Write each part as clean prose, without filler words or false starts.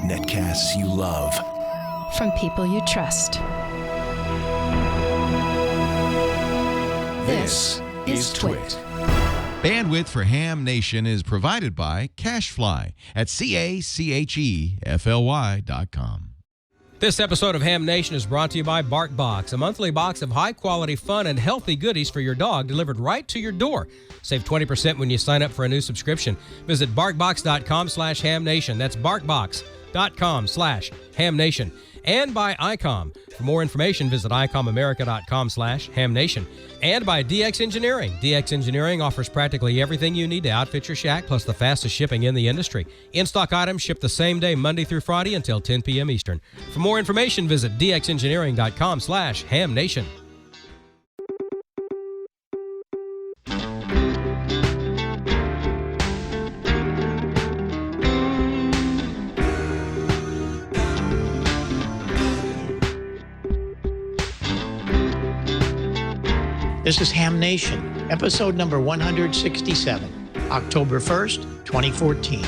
Netcasts you love. From people you trust. This is Twit. Bandwidth for Ham Nation is provided by CashFly at CACHEFLY.com. This episode of Ham Nation is brought to you by Barkbox, a monthly box of high-quality fun and healthy goodies for your dog delivered right to your door. Save 20% when you sign up for a new subscription. Visit barkbox.com/hamnation. That's barkbox.com/hamnation. And by ICOM. For more information, visit icomamerica.com/hamnation. And by DX Engineering. DX Engineering offers practically everything you need to outfit your shack, plus the fastest shipping in the industry. In-stock items ship the same day, Monday through Friday until 10 p.m. Eastern. For more information, visit dxengineering.com/hamnation. This is Ham Nation, episode number 167, October 1st, 2014.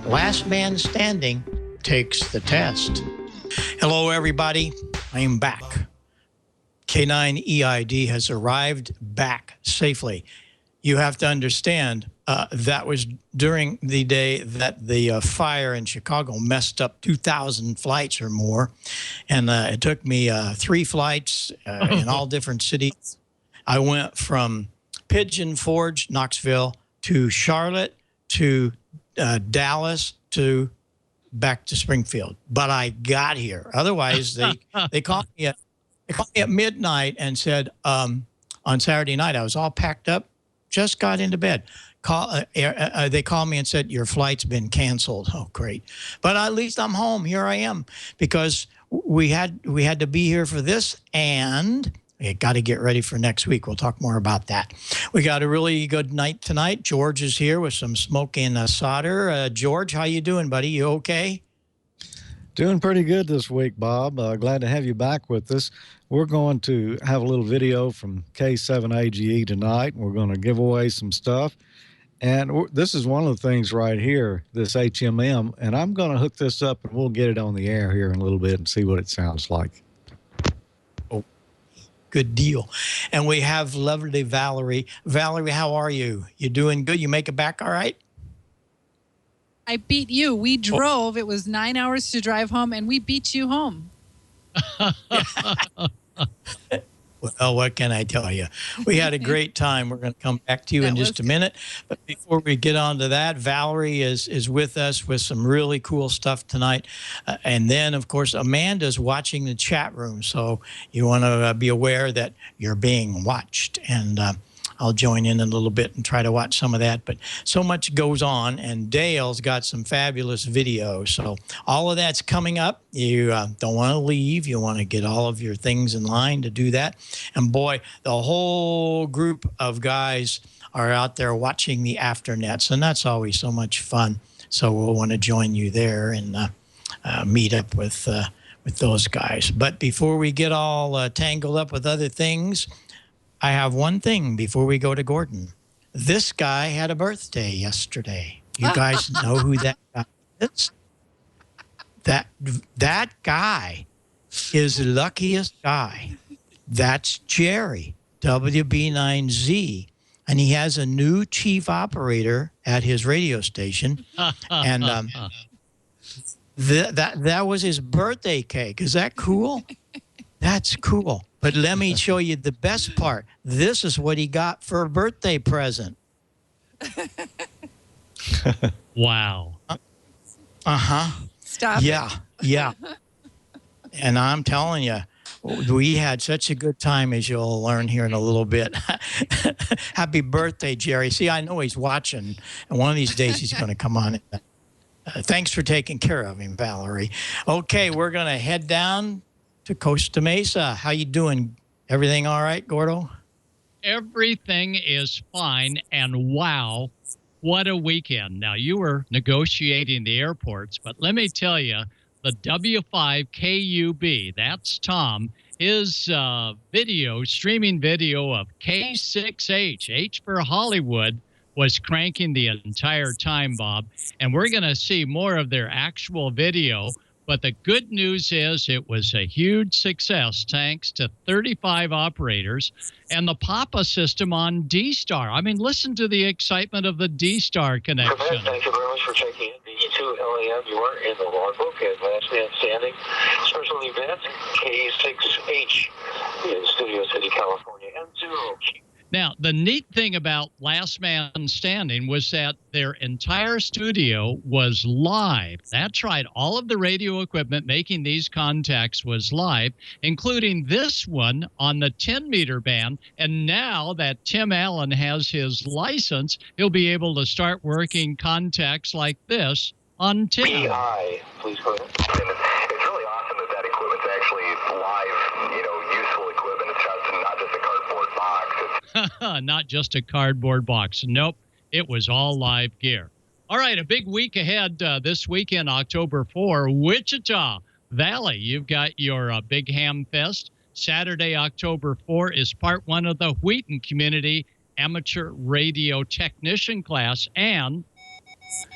Last man standing takes the test. Hello, everybody. I am back. K9 EID has arrived back safely. You have to understand, that was during the day that the fire in Chicago messed up 2,000 flights or more. And it took me 3 flights in all different cities. I went from Pigeon Forge, Knoxville, to Charlotte, to Dallas, to back to Springfield. But I got here. Otherwise, they called me at midnight and said on Saturday night I was all packed up, just got into bed. They called me and said your flight's been canceled. Oh, great! But at least I'm home. Here I am because we had to be here for this and. We got to get ready for next week. We'll talk more about that. We got a really good night tonight. George is here with some smoking solder. George, how you doing, buddy? You okay? Doing pretty good this week, Bob. Glad to have you back with us. We're going to have a little video from K7AGE tonight. We're going to give away some stuff. And this is one of the things right here, this HMM. And I'm going to hook this up, and we'll get it on the air here in a little bit and see what it sounds like. Good deal. And we have lovely Valerie. Valerie, how are you? You doing good? You make it back all right? I beat you. We drove. It was 9 hours to drive home, and we beat you home. Well, what can I tell you? We had a great time. We're going to come back to you in just a minute. But before we get on to that, Valerie is with us with some really cool stuff tonight. And then, of course, Amanda's watching the chat room. So you want to be aware that you're being watched. And I'll join in a little bit and try to watch some of that. But so much goes on, and Dale's got some fabulous videos. So all of that's coming up. You don't want to leave. You want to get all of your things in line to do that. And boy, the whole group of guys are out there watching the Afternets, and that's always so much fun. So we'll want to join you there and meet up with those guys. But before we get all tangled up with other things, I have one thing before we go to Gordon. This guy had a birthday yesterday. You guys know who that guy is? That guy is the luckiest guy. That's Jerry, WB9Z. And he has a new chief operator at his radio station. And that was his birthday cake. Is that cool? That's cool. But let me show you the best part. This is what he got for a birthday present. Wow. Uh-huh. Stop. Yeah. And I'm telling you, we had such a good time, as you'll learn here in a little bit. Happy birthday, Jerry. See, I know he's watching, and one of these days he's going to come on. Thanks for taking care of him, Valerie. Okay, we're going to head down to Costa Mesa. How you doing? Everything all right, Gordo? Everything is fine, and wow, what a weekend. Now, you were negotiating the airports, but let me tell you, the W5KUB, that's Tom, his streaming video of K6H, H for Hollywood, was cranking the entire time, Bob. And we're going to see more of their actual video. But the good news is it was a huge success thanks to 35 operators and the PAPA system on D-Star. I mean, listen to the excitement of the D-Star connection. Thank you very much for checking in. The 2 LAM, you are in the logbook as last man standing. Special event, K6H in Studio City, California, M0. Now, the neat thing about Last Man Standing was that their entire studio was live. That's right. All of the radio equipment making these contacts was live, including this one on the 10-meter band. And now that Tim Allen has his license, he'll be able to start working contacts like this on 10. PI, please go ahead. It's really awesome that equipment's actually live, useful equipment. It's not just a cardboard box. Not just a cardboard box. Nope, it was all live gear. All right, a big week ahead this weekend, October 4, Wichita Valley. You've got your Big Ham Fest. Saturday, October 4 is part 1 of the Wheaton Community Amateur Radio Technician class and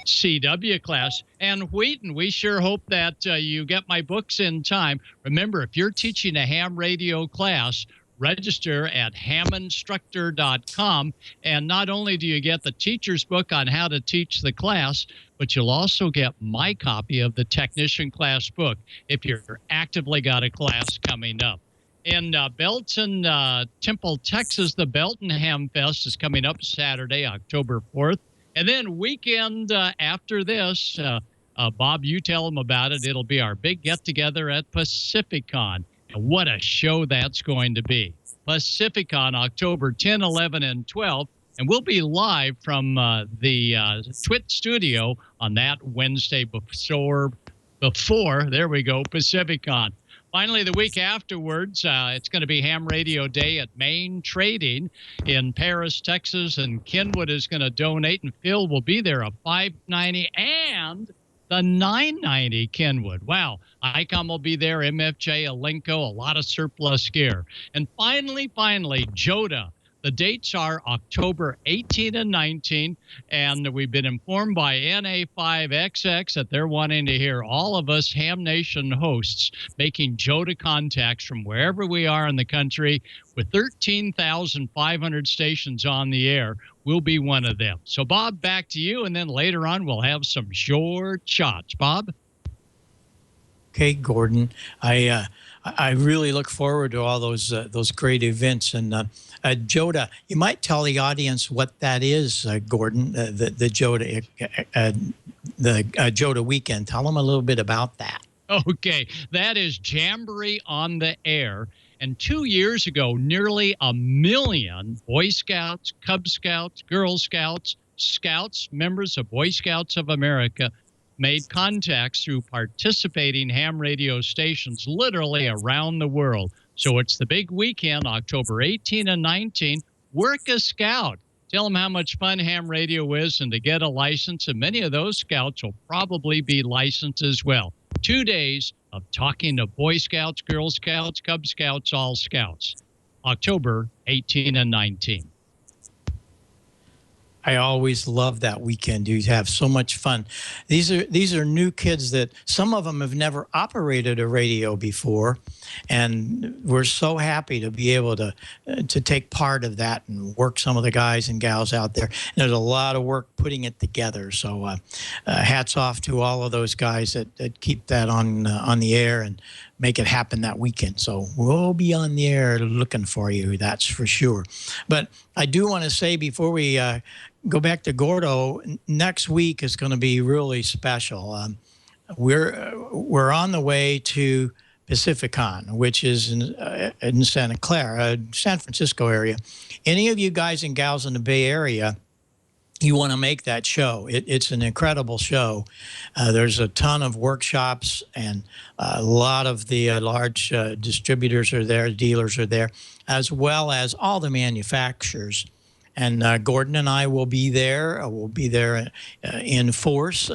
CW class. And Wheaton, we sure hope that you get my books in time. Remember, if you're teaching a ham radio class, register at haminstructor.com. And not only do you get the teacher's book on how to teach the class, but you'll also get my copy of the technician class book if you're actively got a class coming up. In Belton, Temple, Texas, the Belton Ham Fest is coming up Saturday, October 4th. And then weekend after this, Bob, you tell them about it. It'll be our big get-together at Pacificon. And what a show that's going to be. Pacificon, October 10, 11, and 12. And we'll be live from the Twit studio on that Wednesday before, there we go, Pacificon. Finally, the week afterwards, it's going to be Ham Radio Day at Main Trading in Paris, Texas, and Kenwood is going to donate, and Phil will be there at $5.90 and the $9.90 Kenwood. Wow. ICOM will be there, MFJ, Alenco, a lot of surplus gear. And finally, JOTA. The dates are October 18 and 19, and we've been informed by NA5XX that they're wanting to hear all of us Ham Nation hosts making JOTA contacts from wherever we are in the country. With 13,500 stations on the air, we'll be one of them. So, Bob, back to you, and then later on we'll have some short shots. Bob? Okay, Gordon. I really look forward to all those great events. And JOTA, you might tell the audience what that is, Gordon. The JOTA weekend. Tell them a little bit about that. Okay, that is Jamboree on the Air. And 2 years ago, nearly 1 million Boy Scouts, Cub Scouts, Girl Scouts, Scouts, members of Boy Scouts of America made contacts through participating ham radio stations literally around the world. So it's the big weekend, October 18 and 19. Work a scout. Tell them how much fun ham radio is and to get a license. And many of those scouts will probably be licensed as well. 2 days of talking to Boy Scouts, Girl Scouts, Cub Scouts, all Scouts. October 18 and 19. I always love that weekend. You have so much fun. These are new kids that some of them have never operated a radio before, and we're so happy to be able to take part of that and work some of the guys and gals out there. And there's a lot of work putting it together. So hats off to all of those guys that keep that on the air and make it happen that weekend. So we'll be on the air looking for you, that's for sure. But I do want to say before we go back to Gordo, next week is going to be really special. We're on the way to Pacificon, which is in Santa Clara, San Francisco area. Any of you guys and gals in the Bay Area, you want to make that show. It's an incredible show. There's a ton of workshops, and a lot of the large distributors are there, dealers are there, as well as all the manufacturers. And Gordon and I will be there. We'll be there in force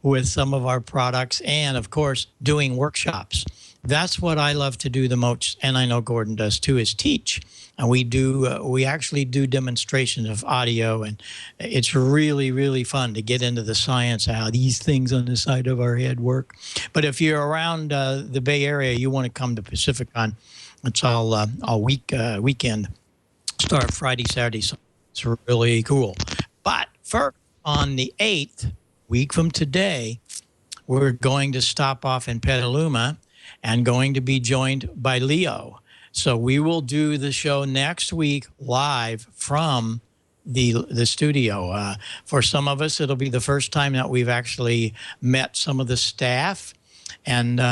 with some of our products and, of course, doing workshops. that's what I love to do the most, and I know Gordon does too, is teach. And we actually do demonstrations of audio, and it's really, really fun to get into the science of how these things on the side of our head work. But if you're around the Bay Area, you want to come to Pacificon. It's all weekend. Start Friday, Saturday. So it's really cool. But first, on the 8th, week from today, we're going to stop off in Petaluma and going to be joined by Leo. So we will do the show next week live from the studio. For some of us, it'll be the first time that we've actually met some of the staff. And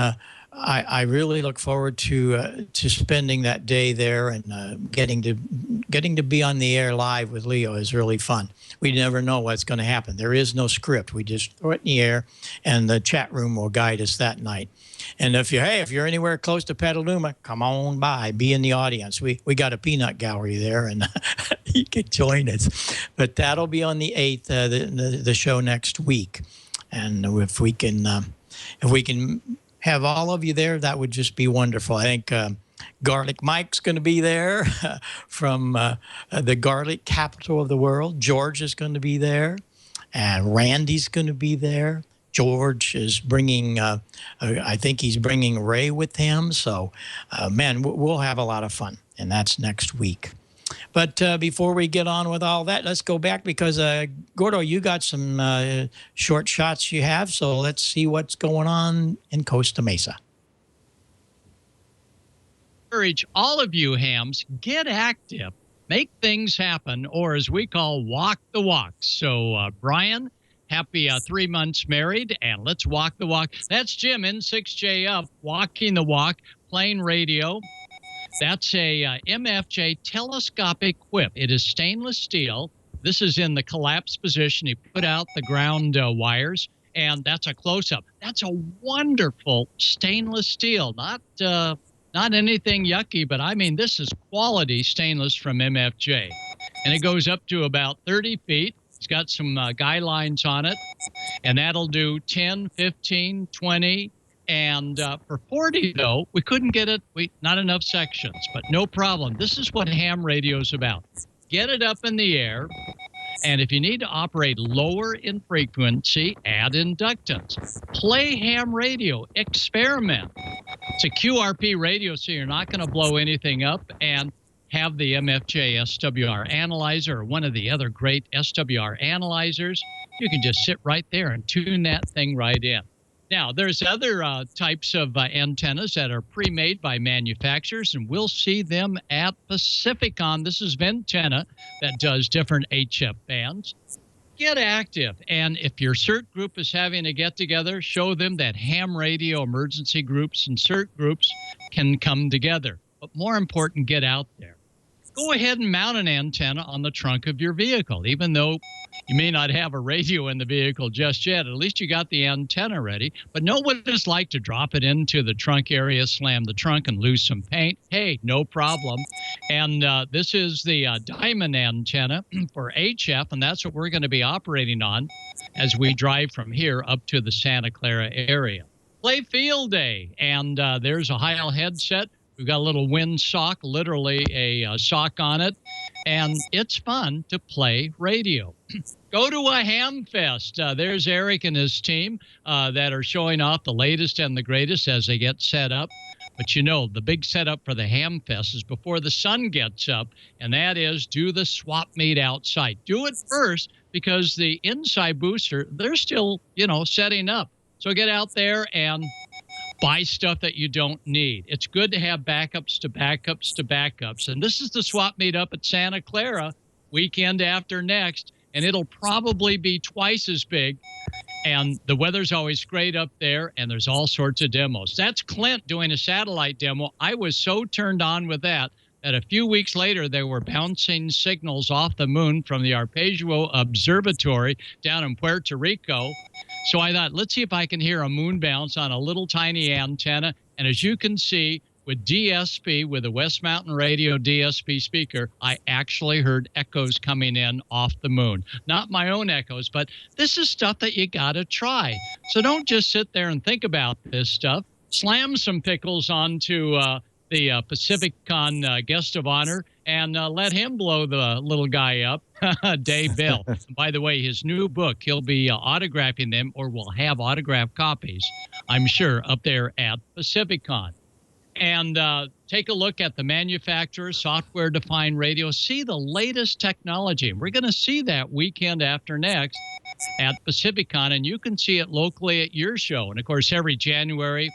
I really look forward to spending that day there, and getting to be on the air live with Leo is really fun. We never know what's going to happen. There is no script. We just throw it in the air, and the chat room will guide us that night. And if you're anywhere close to Petaluma, come on by, be in the audience. We got a peanut gallery there, and you can join us. But that'll be on the 8th, the show next week. And if we can have all of you there, that would just be wonderful. I think Garlic Mike's going to be there from the garlic capital of the world. George is going to be there, and Randy's going to be there. George is bringing, I think he's bringing Ray with him. So, man, we'll have a lot of fun, and that's next week. But before we get on with all that, let's go back because, Gordo, you got some short shots you have. So let's see what's going on in Costa Mesa. Encourage all of you hams, get active, make things happen, or as we call, walk the walk. So, Brian, happy 3 months married, and let's walk the walk. That's Jim, N6J up, walking the walk, playing radio. That's a MFJ telescopic whip. It is stainless steel. This is in the collapsed position. He put out the ground wires, and that's a close-up. That's a wonderful stainless steel. Not anything yucky, but I mean, this is quality stainless from MFJ. And it goes up to about 30 feet. It's got some guy lines on it, and that'll do 10, 15, 20. And for 40, though, we couldn't get it. Not enough sections, but no problem. This is what ham radio is about. Get it up in the air, and if you need to operate lower in frequency, add inductance. Play ham radio. Experiment. It's a QRP radio, so you're not going to blow anything up, and have the MFJ SWR analyzer or one of the other great SWR analyzers. You can just sit right there and tune that thing right in. Now, there's other types of antennas that are pre-made by manufacturers, and we'll see them at Pacificon. This is Ventenna that does different HF bands. Get active, and if your CERT group is having a get-together, show them that ham radio emergency groups and CERT groups can come together. But more important, get out there. Go ahead and mount an antenna on the trunk of your vehicle. Even though you may not have a radio in the vehicle just yet, at least you got the antenna ready. But know what it's like to drop it into the trunk area, slam the trunk, and lose some paint. Hey, no problem. And this is the diamond antenna for HF, and that's what we're going to be operating on as we drive from here up to the Santa Clara area. Play field day, and there's a Heil headset. We've got a little wind sock, literally a sock on it, and it's fun to play radio. Go to a ham fest. There's Eric and his team that are showing off the latest and the greatest as they get set up. But you know, the big setup for the ham fest is before the sun gets up, and that is do the swap meet outside. Do it first because the inside booster, they're still, setting up. So get out there and buy stuff that you don't need. It's good to have backups to backups to backups. And this is the swap meet up at Santa Clara weekend after next, and it'll probably be twice as big. And the weather's always great up there, and there's all sorts of demos. That's Clint doing a satellite demo. I was so turned on with that a few weeks later, there were bouncing signals off the moon from the Arpeggio Observatory down in Puerto Rico. So I thought, let's see if I can hear a moon bounce on a little tiny antenna. And as you can see, with DSP, with the West Mountain Radio DSP speaker, I actually heard echoes coming in off the moon. Not my own echoes, but this is stuff that you got to try. So don't just sit there and think about this stuff. slam some pickles onto the Pacificon guest of honor and let him blow the little guy up, Dave Bell. By the way, his new book, he'll be autographing them, or will have autographed copies, I'm sure, up there at Pacificon. And take a look at the manufacturer, software-defined radio. See the latest technology. We're going to see that weekend after next at Pacificon, and you can see it locally at your show. And, of course, every January,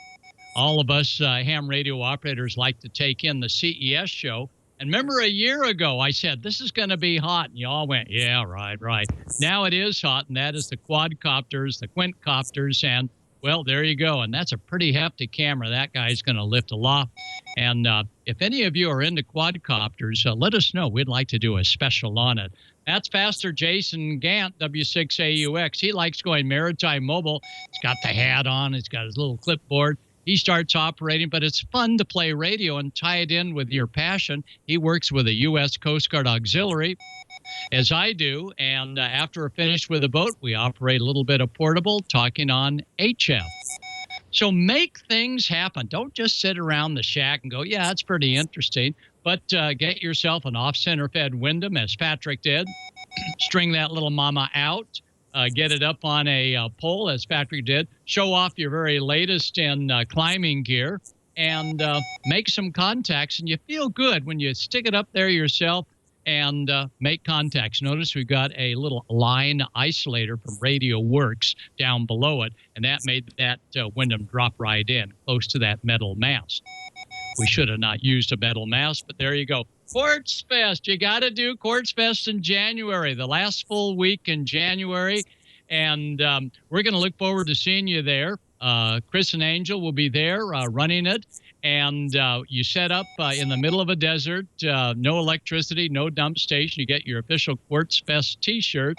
all of us ham radio operators like to take in the CES show. And remember a year ago, I said, this is going to be hot. And you all went, yeah, right. Now it is hot, and that is the quadcopters, the quintcopters, and, well, there you go. And that's a pretty hefty camera. That guy's going to lift aloft. And if any of you are into quadcopters, let us know. We'd like to do a special on it. That's Pastor Jason Gant, W6AUX. He likes going maritime mobile. He's got the hat on. He's got his little clipboard. He starts operating, but it's fun to play radio and tie it in with your passion. He works with a U.S. Coast Guard auxiliary, as I do, and after we're finished with the boat, we operate a little bit of portable, talking on HF. So make things happen. Don't just sit around the shack and go, yeah, that's pretty interesting, but get yourself an off-center fed Wyndham, as Patrick did. String that little mama out. Get it up on a pole, as Patrick did. Show off your very latest in climbing gear, and make some contacts. And you feel good when you stick it up there yourself and make contacts. Notice we've got a little line isolator from Radio Works down below it, and that made that Wyndham drop right in, close to that metal mast. We should have not used a metal mast, but there you go. Quartz Fest. You got to do Quartz Fest in January, the last full week in January. And we're going to look forward to seeing you there. Chris and Angel will be there running it. And you set up in the middle of a desert, no electricity, no dump station. You get your official Quartz Fest T-shirt.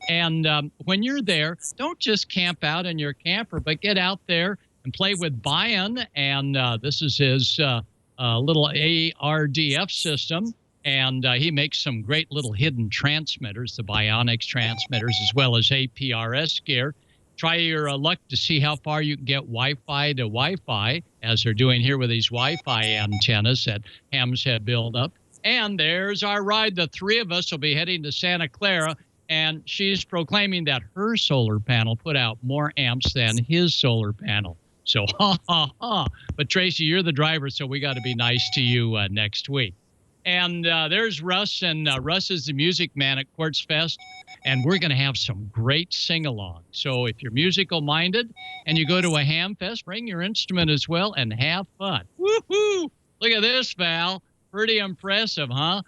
And when you're there, don't just camp out in your camper, but get out there and play with Bayan. And this is his little ARDF system. And he makes some great little hidden transmitters, the Bionics transmitters, as well as APRS gear. Try your luck to see how far you can get Wi-Fi to Wi-Fi, as they're doing here with these Wi-Fi antennas that hams have built up. And there's our ride. The three of us will be heading to Santa Clara, and she's proclaiming that her solar panel put out more amps than his solar panel. So, ha, ha, ha. But, Tracy, you're the driver, so we got to be nice to you next week. And there's Russ, and Russ is the music man at Quartz Fest, and we're going to have some great sing-along. So if you're musical-minded and you go to a ham fest, bring your instrument as well and have fun. Woohoo! Look at this, Val. Pretty impressive, huh?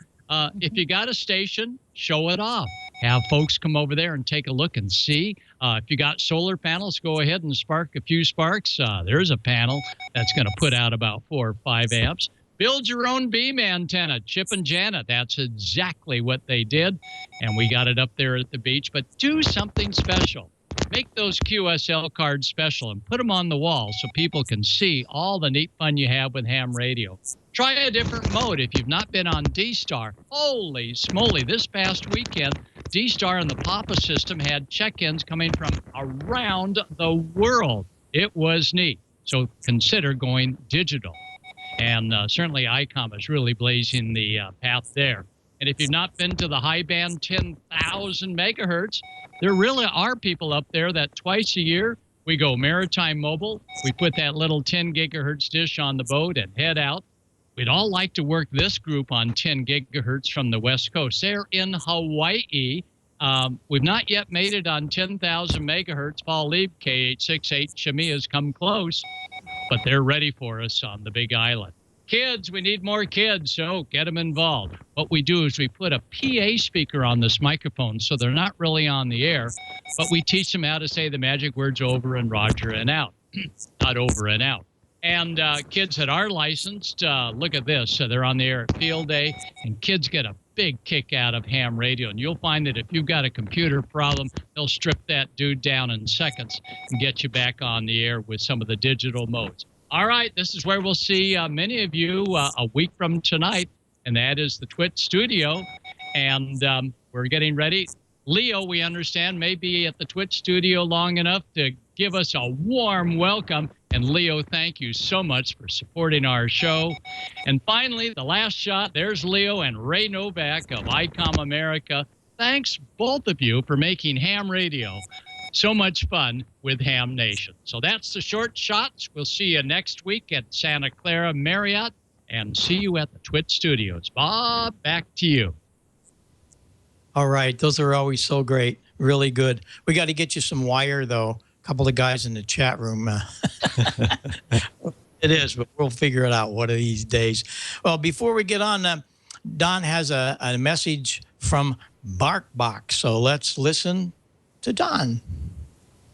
If you got a station, show it off. Have folks come over there and take a look and see. If you got solar panels, go ahead and spark a few sparks. There's a panel that's going to put out about 4 or 5 amps. Build your own beam antenna, Chip and Janet. That's exactly what they did, and we got it up there at the beach. But do something special. Make those QSL cards special and put them on the wall so people can see all the neat fun you have with ham radio. Try a different mode if you've not been on D-Star. Holy smoly, this past weekend, D-Star and the Papa system had check-ins coming from around the world. It was neat. So consider going digital. And certainly ICOM is really blazing the path there. And if you've not been to the high band 10,000 megahertz, there really are people up there that twice a year we go maritime mobile. We put that little 10 gigahertz dish on the boat and head out. We'd all like to work this group on 10 gigahertz from the West Coast. They're in Hawaii. We've not yet made it on 10,000 megahertz. Paul Lieb, KH68 Shami has come close, but they're ready for us on the Big Island. Kids, we need more kids, so get them involved. What we do is we put a PA speaker on this microphone so they're not really on the air, but we teach them how to say the magic words over and Roger and out, not over and out. And kids that are licensed, look at this. So they're on the air at field day, and kids get a big kick out of ham radio. And you'll find that if you've got a computer problem, they'll strip that dude down in seconds and get you back on the air with some of the digital modes. All right, this is where we'll see many of you a week from tonight, and that is the Twit Studio. And we're getting ready. Leo, we understand, may be at the Twit Studio long enough to give us a warm welcome And Leo, thank you so much for supporting our show. And finally, the last shot, there's Leo and Ray Novak of ICOM America. Thanks, both of you, for making ham radio so much fun with Ham Nation. So that's the short shots. We'll see you next week at Santa Clara Marriott, and see you at the Twit Studios. Bob, back to you. All right. Those are always so great. Really good. We got to get you some wire, though. A couple of guys in the chat room. It is, but we'll figure it out one of these days. Well, before we get on, Don has a message from Barkbox. So let's listen to Don.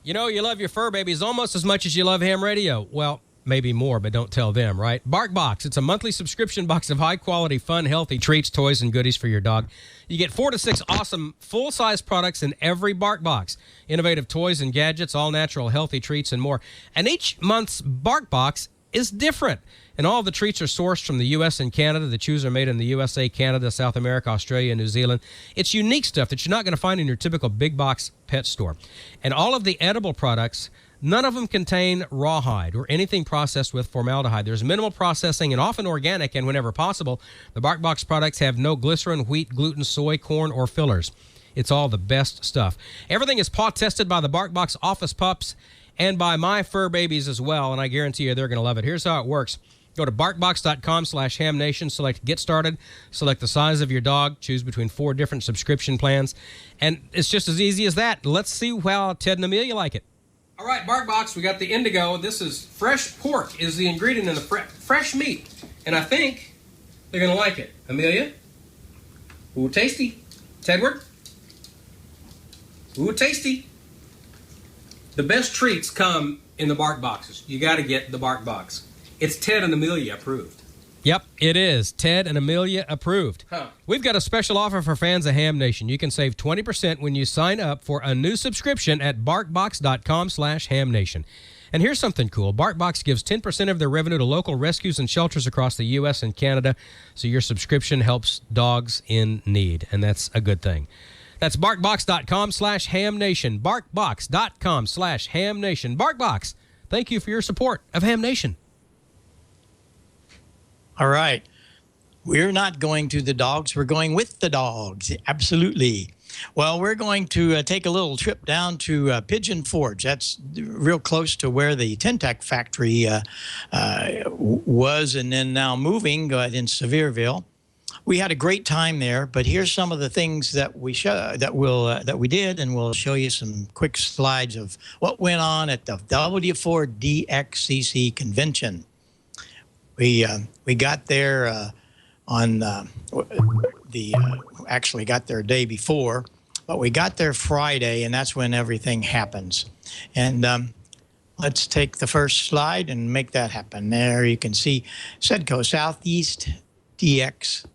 You know, you love your fur babies almost as much as you love ham radio. Well, maybe more, but don't tell them, right? Barkbox. It's a monthly subscription box of high-quality, fun, healthy treats, toys, and goodies for your dog. You get 4 to 6 awesome full-size products in every Barkbox. Innovative toys and gadgets, all-natural, healthy treats, and more. And each month's Barkbox is different. And all the treats are sourced from the U.S. and Canada. The chews are made in the USA, Canada, South America, Australia, and New Zealand. It's unique stuff that you're not going to find in your typical big box pet store. And all of the edible products, none of them contain rawhide or anything processed with formaldehyde. There's minimal processing and often organic, and whenever possible, the Barkbox products have no glycerin, wheat, gluten, soy, corn, or fillers. It's all the best stuff. Everything is paw tested by the Barkbox office pups and by my fur babies as well, and I guarantee you they're going to love it. Here's how it works. Go to barkbox.com/hamnation, select Get Started, select the size of your dog, choose between 4 different subscription plans, and it's just as easy as that. Let's see how Ted and Amelia like it. All right, Barkbox, we got the indigo. This is fresh pork is the ingredient in the fresh meat, and I think they're going to like it. Amelia? Ooh, tasty. Tedward? Ooh, tasty. The best treats come in the Barkboxes. You got to get the Barkbox. It's Ted and Amelia approved. Yep, it is. Ted and Amelia approved. Huh. We've got a special offer for fans of Ham Nation. You can save 20% when you sign up for a new subscription at barkbox.com/hamnation. And here's something cool. Barkbox gives 10% of their revenue to local rescues and shelters across the U.S. and Canada, so your subscription helps dogs in need, and that's a good thing. That's barkbox.com/hamnation. Barkbox.com/hamnation. Barkbox, thank you for your support of Ham Nation. All right. We're not going to the dogs. We're going with the dogs. Absolutely. Well, we're going to take a little trip down to Pigeon Forge. That's real close to where the Tentec factory was and then now moving in Sevierville. We had a great time there, but here's some of the things that we did, and we'll show you some quick slides of what went on at the W4DXCC convention. We got there actually got there a day before, but we got there Friday, and that's when everything happens. And let's take the first slide and make that happen. There you can see SEDCO Southeast DX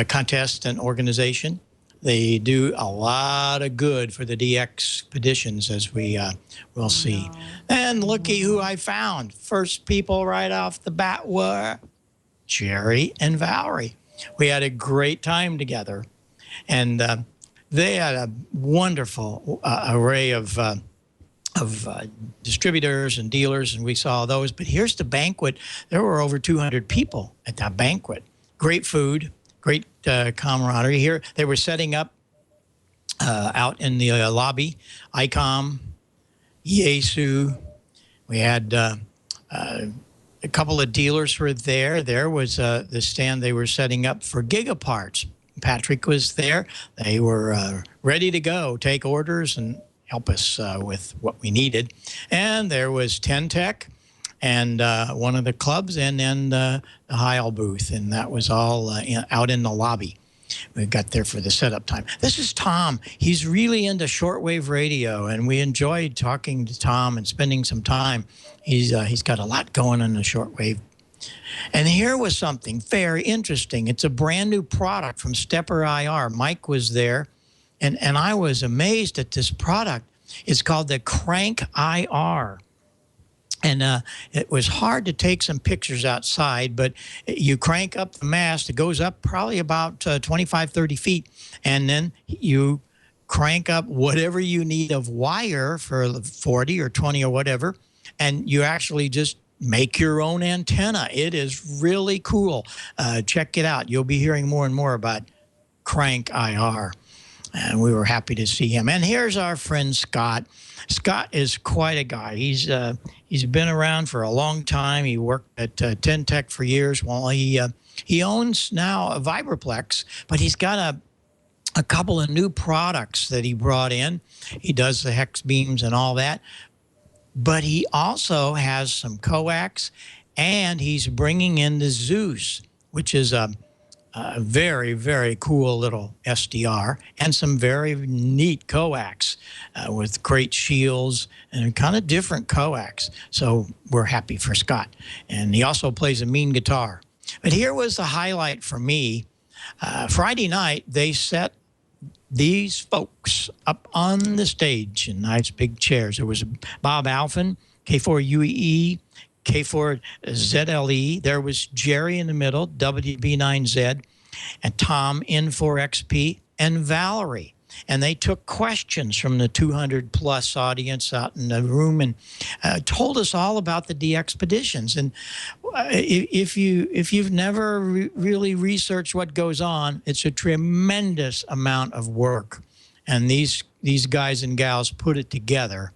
contest and organization. They do a lot of good for the DX expeditions, as we will see. And looky who I found. First people right off the bat were Jerry and Valerie. We had a great time together, and they had a wonderful array of distributors and dealers, and we saw those. But here's the banquet. There were over 200 people at that banquet. Great food, great camaraderie. Here they were setting up out in the lobby. ICOM, Yesu. We had a couple of dealers were there. There was the stand they were setting up for Gigaparts. Patrick was there. They were ready to go, take orders and help us with what we needed. And there was Tentec and one of the clubs, and then the Heil booth, and that was all out in the lobby. We got there for the setup time. This is Tom. He's really into shortwave radio, and we enjoyed talking to Tom and spending some time. He's got a lot going on the shortwave. And here was something very interesting. It's a brand new product from Stepper IR. Mike was there, and I was amazed at this product. It's called the Crank IR. And it was hard to take some pictures outside, but you crank up the mast. It goes up probably about 25, 30 feet. And then you crank up whatever you need of wire for 40 or 20 or whatever. and you actually just make your own antenna. It is really cool. Check it out. You'll be hearing more and more about Crank IR. And we were happy to see him. And here's our friend Scott. Scott is quite a guy. He's been around for a long time. He worked at Tech for years. Well, he owns now a Vibraplex, but he's got a couple of new products that he brought in. He does the hex beams and all that. But he also has some coax, and he's bringing in the Zeus, which is a very, very cool little SDR, and some very neat coax with great shields and kind of different coax. So we're happy for Scott. And he also plays a mean guitar. But here was the highlight for me. Friday night, they set these folks up on the stage in nice big chairs. There was Bob Alphen, K4UEE, K4ZLE. There was Jerry in the middle, WB9Z, and Tom N4XP, and Valerie. And they took questions from the 200-plus audience out in the room and told us all about the DXpeditions. And if you've never really researched what goes on, it's a tremendous amount of work. And these guys and gals put it together,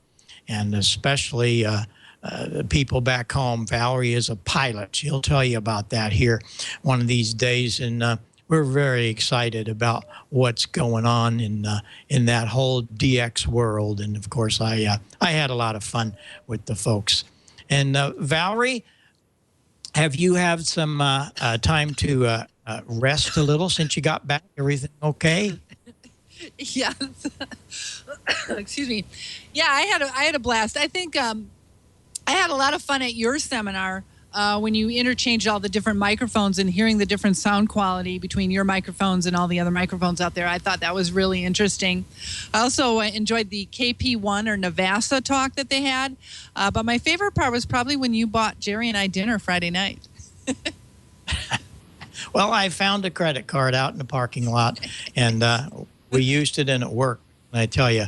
and especially the people back home. Valerie is a pilot. She'll tell you about that here one of these days. And we're very excited about what's going on in that whole DX world. And of course, I had a lot of fun with the folks. And Valerie, have you had some time to rest a little since you got back? Everything okay? Yes. Excuse me. Yeah, I had a blast. I think I had a lot of fun at your seminar. When you interchanged all the different microphones and hearing the different sound quality between your microphones and all the other microphones out there, I thought that was really interesting. I also enjoyed the KP1 or Navasa talk that they had. But my favorite part was probably when you bought Jerry and I dinner Friday night. Well, I found a credit card out in the parking lot, and we used it and it worked. I tell you,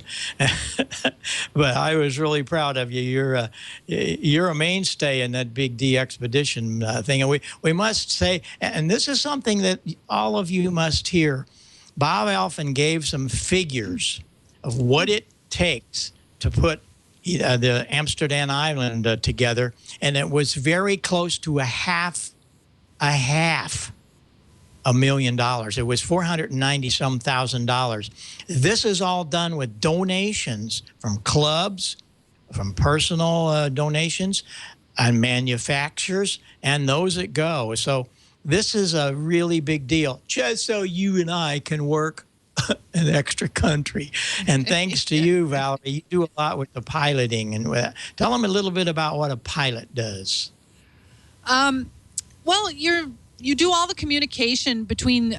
but I was really proud of you. You're a mainstay in that big DXpedition thing, and we must say, and this is something that all of you must hear. Bob Alphen gave some figures of what it takes to put the Amsterdam Island together, and it was very close to a half $1 million. It was $490-some thousand. This is all done with donations from clubs, from personal donations, and manufacturers, and those that go. So this is a really big deal, just so you and I can work an extra country. And thanks to you, Valerie, you do a lot with the piloting. And tell them a little bit about what a pilot does. Well, you do all the communication between,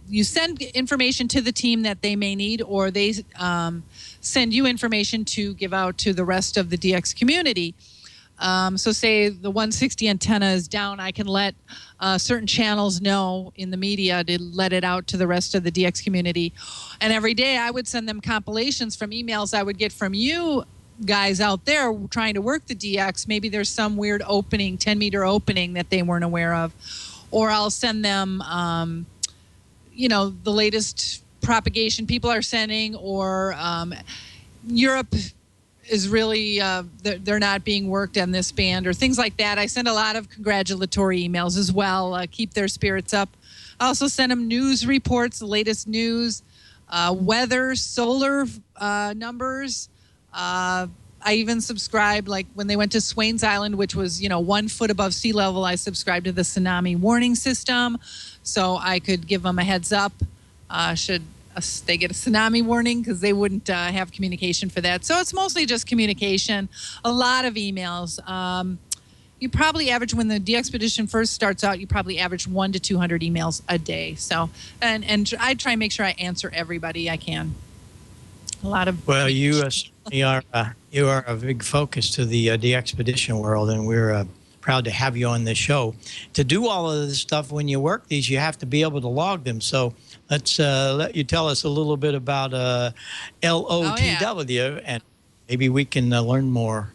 you send information to the team that they may need, or they send you information to give out to the rest of the DX community. So say the 160 antenna is down, I can let certain channels know in the media to let it out to the rest of the DX community. And every day I would send them compilations from emails I would get from you guys out there trying to work the DX. Maybe there's some weird opening, 10-meter opening that they weren't aware of. Or I'll send them, the latest propagation people are sending, or Europe is really, they're not being worked on this band, or things like that. I send a lot of congratulatory emails as well, keep their spirits up. I also send them news reports, the latest news, weather, solar numbers. I even subscribed, like when they went to Swains Island, which was, 1 foot above sea level, I subscribed to the tsunami warning system. So I could give them a heads up should they get a tsunami warning, because they wouldn't have communication for that. So it's mostly just communication, a lot of emails. You probably average, when the DXpedition first starts out, you probably average 100 to 200 emails a day. So, and I try and make sure I answer everybody I can. A lot of you are a big focus to the DXpedition world, and we're proud to have you on this show. To do all of this stuff when you work these, you have to be able to log them. So let's let you tell us a little bit about LOTW, and maybe we can learn more.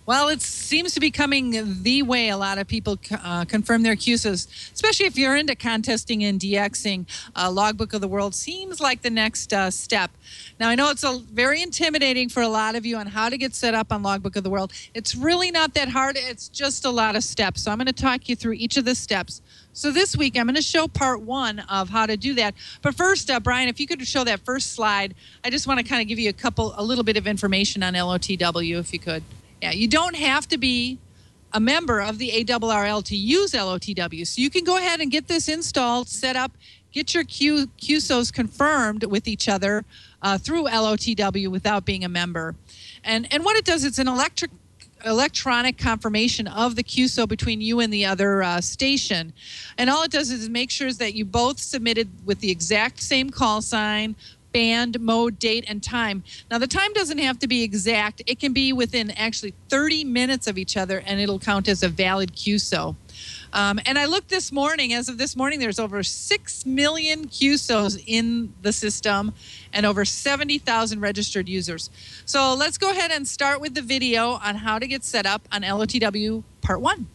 Well, it seems to be coming the way a lot of people confirm their QSOs, especially if you're into contesting and DXing. Logbook of the World seems like the next step. Now, I know it's very intimidating for a lot of you on how to get set up on Logbook of the World. It's really not that hard. It's just a lot of steps. So I'm going to talk you through each of the steps. So this week, I'm going to show part one of how to do that. But first, Brian, if you could show that first slide, I just want to kind of give you a little bit of information on LOTW, if you could. Yeah, you don't have to be a member of the ARRL to use LOTW. So you can go ahead and get this installed, set up, get your QSOs confirmed with each other through LOTW without being a member. And what it does, it's an electronic confirmation of the QSO between you and the other station. And all it does is make sure that you both submitted with the exact same call sign, band, mode, date, and time. Now, the time doesn't have to be exact. It can be within actually 30 minutes of each other, and it'll count as a valid QSO. And I looked this morning. As of this morning, there's over 6 million QSOs in the system and over 70,000 registered users. So let's go ahead and start with the video on how to get set up on LOTW Part 1.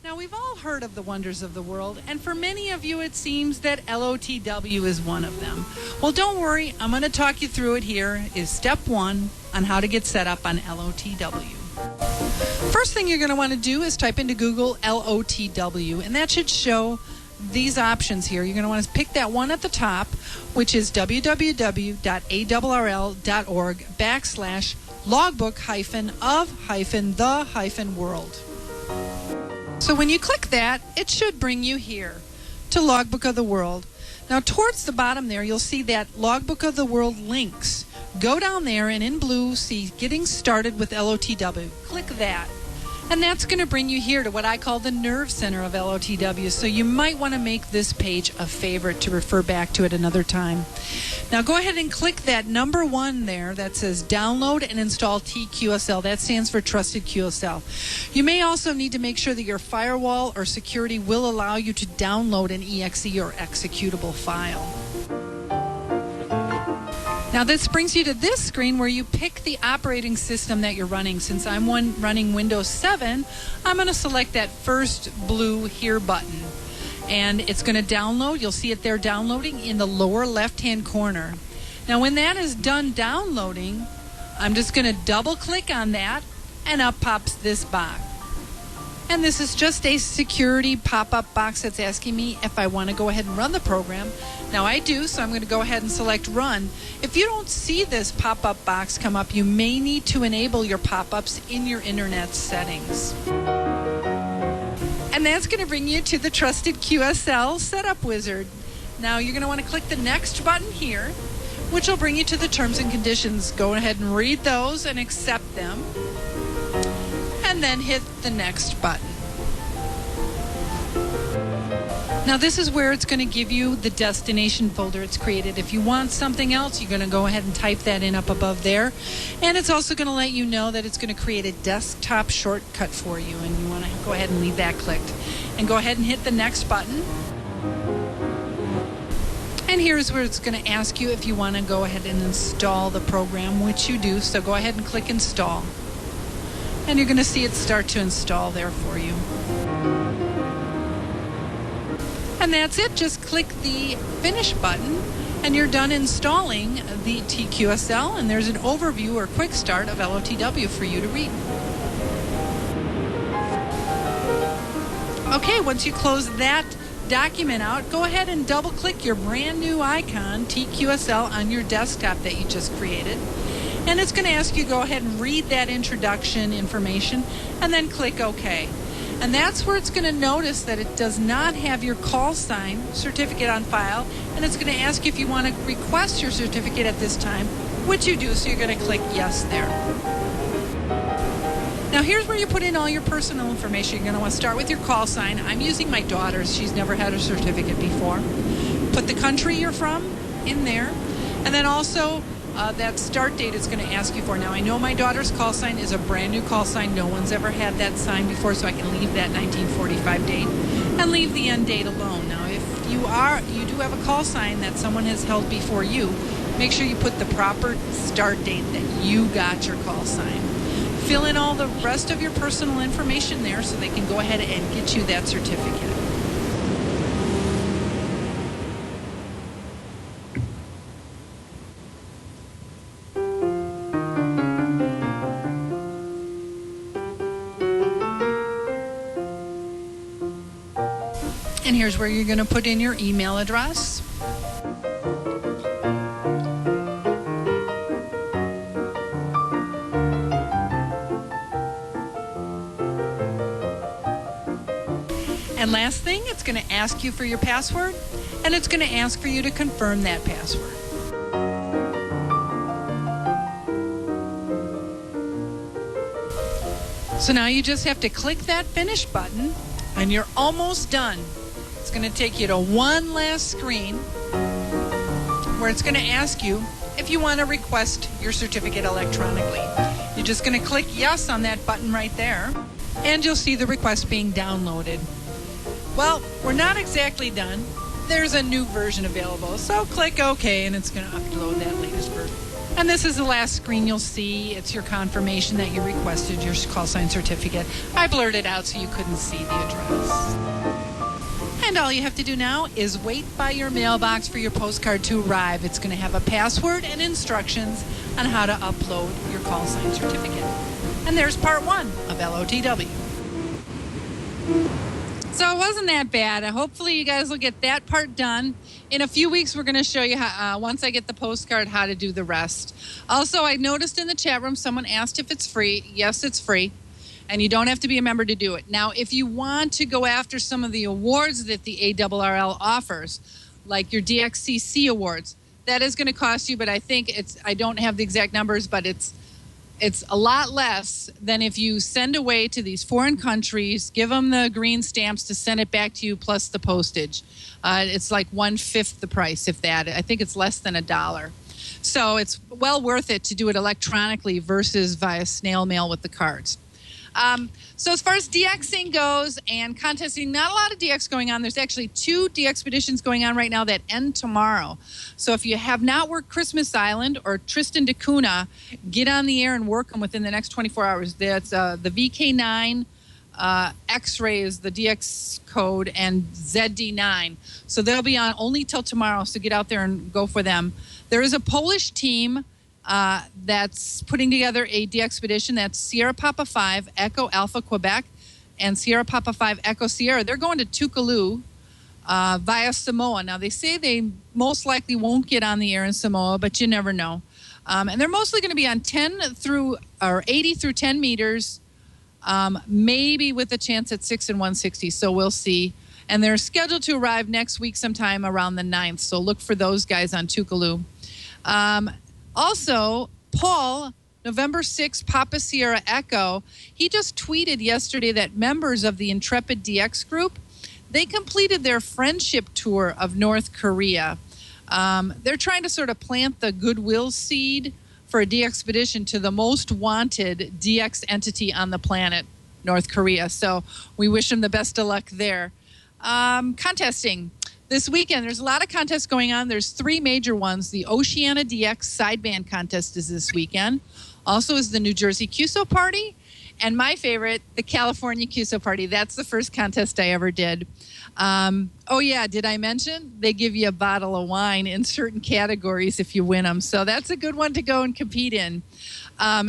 Now, we've all heard of the wonders of the world, and for many of you, it seems that LOTW is one of them. Well, don't worry. I'm going to talk you through it here. Is step one on how to get set up on LOTW. First thing you're going to want to do is type into Google LOTW, and that should show these options here. You're going to want to pick that one at the top, which is www.awrl.org/logbook-of-the-world. So when you click that, it should bring you here to Logbook of the World. Now, towards the bottom there, you'll see that Logbook of the World links. Go down there and in blue, see Getting Started with LOTW. Click that. And that's going to bring you here to what I call the nerve center of LOTW. So you might want to make this page a favorite to refer back to it another time. Now go ahead and click that number 1 there that says download and install TQSL. That stands for Trusted QSL. You may also need to make sure that your firewall or security will allow you to download an EXE or executable file. Now this brings you to this screen where you pick the operating system that you're running. Since I'm running Windows 7, I'm going to select that first blue Here button. And it's going to download. You'll see it there downloading in the lower left-hand corner. Now when that is done downloading, I'm just going to double-click on that, and up pops this box. And this is just a security pop-up box that's asking me if I want to go ahead and run the program. Now I do, so I'm going to go ahead and select Run. If you don't see this pop-up box come up, you may need to enable your pop-ups in your internet settings. And that's going to bring you to the Trusted QSL Setup Wizard. Now you're going to want to click the Next button here, which will bring you to the terms and conditions. Go ahead and read those and accept them. And then hit the Next button. Now this is where it's going to give you the destination folder it's created. If you want something else, you're going to go ahead and type that in up above there. And it's also going to let you know that it's going to create a desktop shortcut for you, and you want to go ahead and leave that clicked. And go ahead and hit the Next button. And here's where it's going to ask you if you want to go ahead and install the program, which you do. So go ahead and click Install. And you're going to see it start to install there for you. And that's it. Just click the Finish button, and you're done installing the TQSL, and there's an overview or quick start of LOTW for you to read. Okay, once you close that document out, go ahead and double-click your brand new icon, TQSL, on your desktop that you just created. And it's going to ask you to go ahead and read that introduction information and then click OK. And that's where it's going to notice that it does not have your call sign certificate on file, and it's going to ask you if you want to request your certificate at this time, which you do, so you're going to click Yes there. Now here's where you put in all your personal information. You're going to want to start with your call sign. I'm using my daughter's. She's never had a certificate before. Put the country you're from in there, and then also that start date it's going to ask you for. Now, I know my daughter's call sign is a brand new call sign. No one's ever had that sign before, so I can leave that 1945 date and leave the end date alone. Now, if you do have a call sign that someone has held before you, make sure you put the proper start date that you got your call sign. fill in all the rest of your personal information there so they can go ahead and get you that certificate. And here's where you're going to put in your email address. And last thing, it's going to ask you for your password, and it's going to ask for you to confirm that password. So now you just have to click that finish button, and you're almost done. It's going to take you to one last screen where it's going to ask you if you want to request your certificate electronically. You're just going to click yes on that button right there, and you'll see the request being downloaded. Well, we're not exactly done. There's a new version available, so click OK, and it's going to upload that latest version. And this is the last screen you'll see. It's your confirmation that you requested your call sign certificate. I blurred it out so you couldn't see the address. And all you have to do now is wait by your mailbox for your postcard to arrive. It's going to have a password and instructions on how to upload your call sign certificate. And there's part 1 of LOTW. So it wasn't that bad. Hopefully you guys will get that part done. In a few weeks, we're going to show you, how, once I get the postcard, how to do the rest. Also, I noticed in the chat room someone asked if it's free. Yes, it's free. And you don't have to be a member to do it. Now, if you want to go after some of the awards that the ARRL offers, like your DXCC awards, that is going to cost you, but I think I don't have the exact numbers, but it's a lot less than if you send away to these foreign countries, give them the green stamps to send it back to you plus the postage. It's like 1/5 the price, if that. I think it's less than $1. So it's well worth it to do it electronically versus via snail mail with the cards. So as far as DXing goes and contesting, not a lot of DX going on. There's actually 2 DXpeditions going on right now that end tomorrow. So if you have not worked Christmas Island or Tristan da Cunha, get on the air and work them within the next 24 hours. That's the VK9, X-Ray is the DX code, and ZD9. So they'll be on only till tomorrow, so get out there and go for them. There is a Polish team that's putting together a DXpedition. That's Sierra Papa 5, Echo Alpha Quebec, and Sierra Papa 5, Echo Sierra. They're going to Tuvalu via Samoa. Now, they say they most likely won't get on the air in Samoa, but you never know. And they're mostly going to be on 80 through 10 meters, maybe with a chance at 6 and 160. So we'll see. And they're scheduled to arrive next week sometime around the 9th. So look for those guys on Tuvalu. Also, Paul, November 6th, Papa Sierra Echo, he just tweeted yesterday that members of the Intrepid DX group, they completed their friendship tour of North Korea. They're trying to sort of plant the goodwill seed for a DXpedition to the most wanted DX entity on the planet, North Korea. So we wish them the best of luck there. Contesting. This weekend, there's a lot of contests going on. There's 3 major ones. The Oceania DX Sideband Contest is this weekend. Also is the New Jersey QSO Party. And my favorite, the California QSO Party. That's the first contest I ever did. Oh, yeah, did I mention? They give you a bottle of wine in certain categories if you win them. So that's a good one to go and compete in,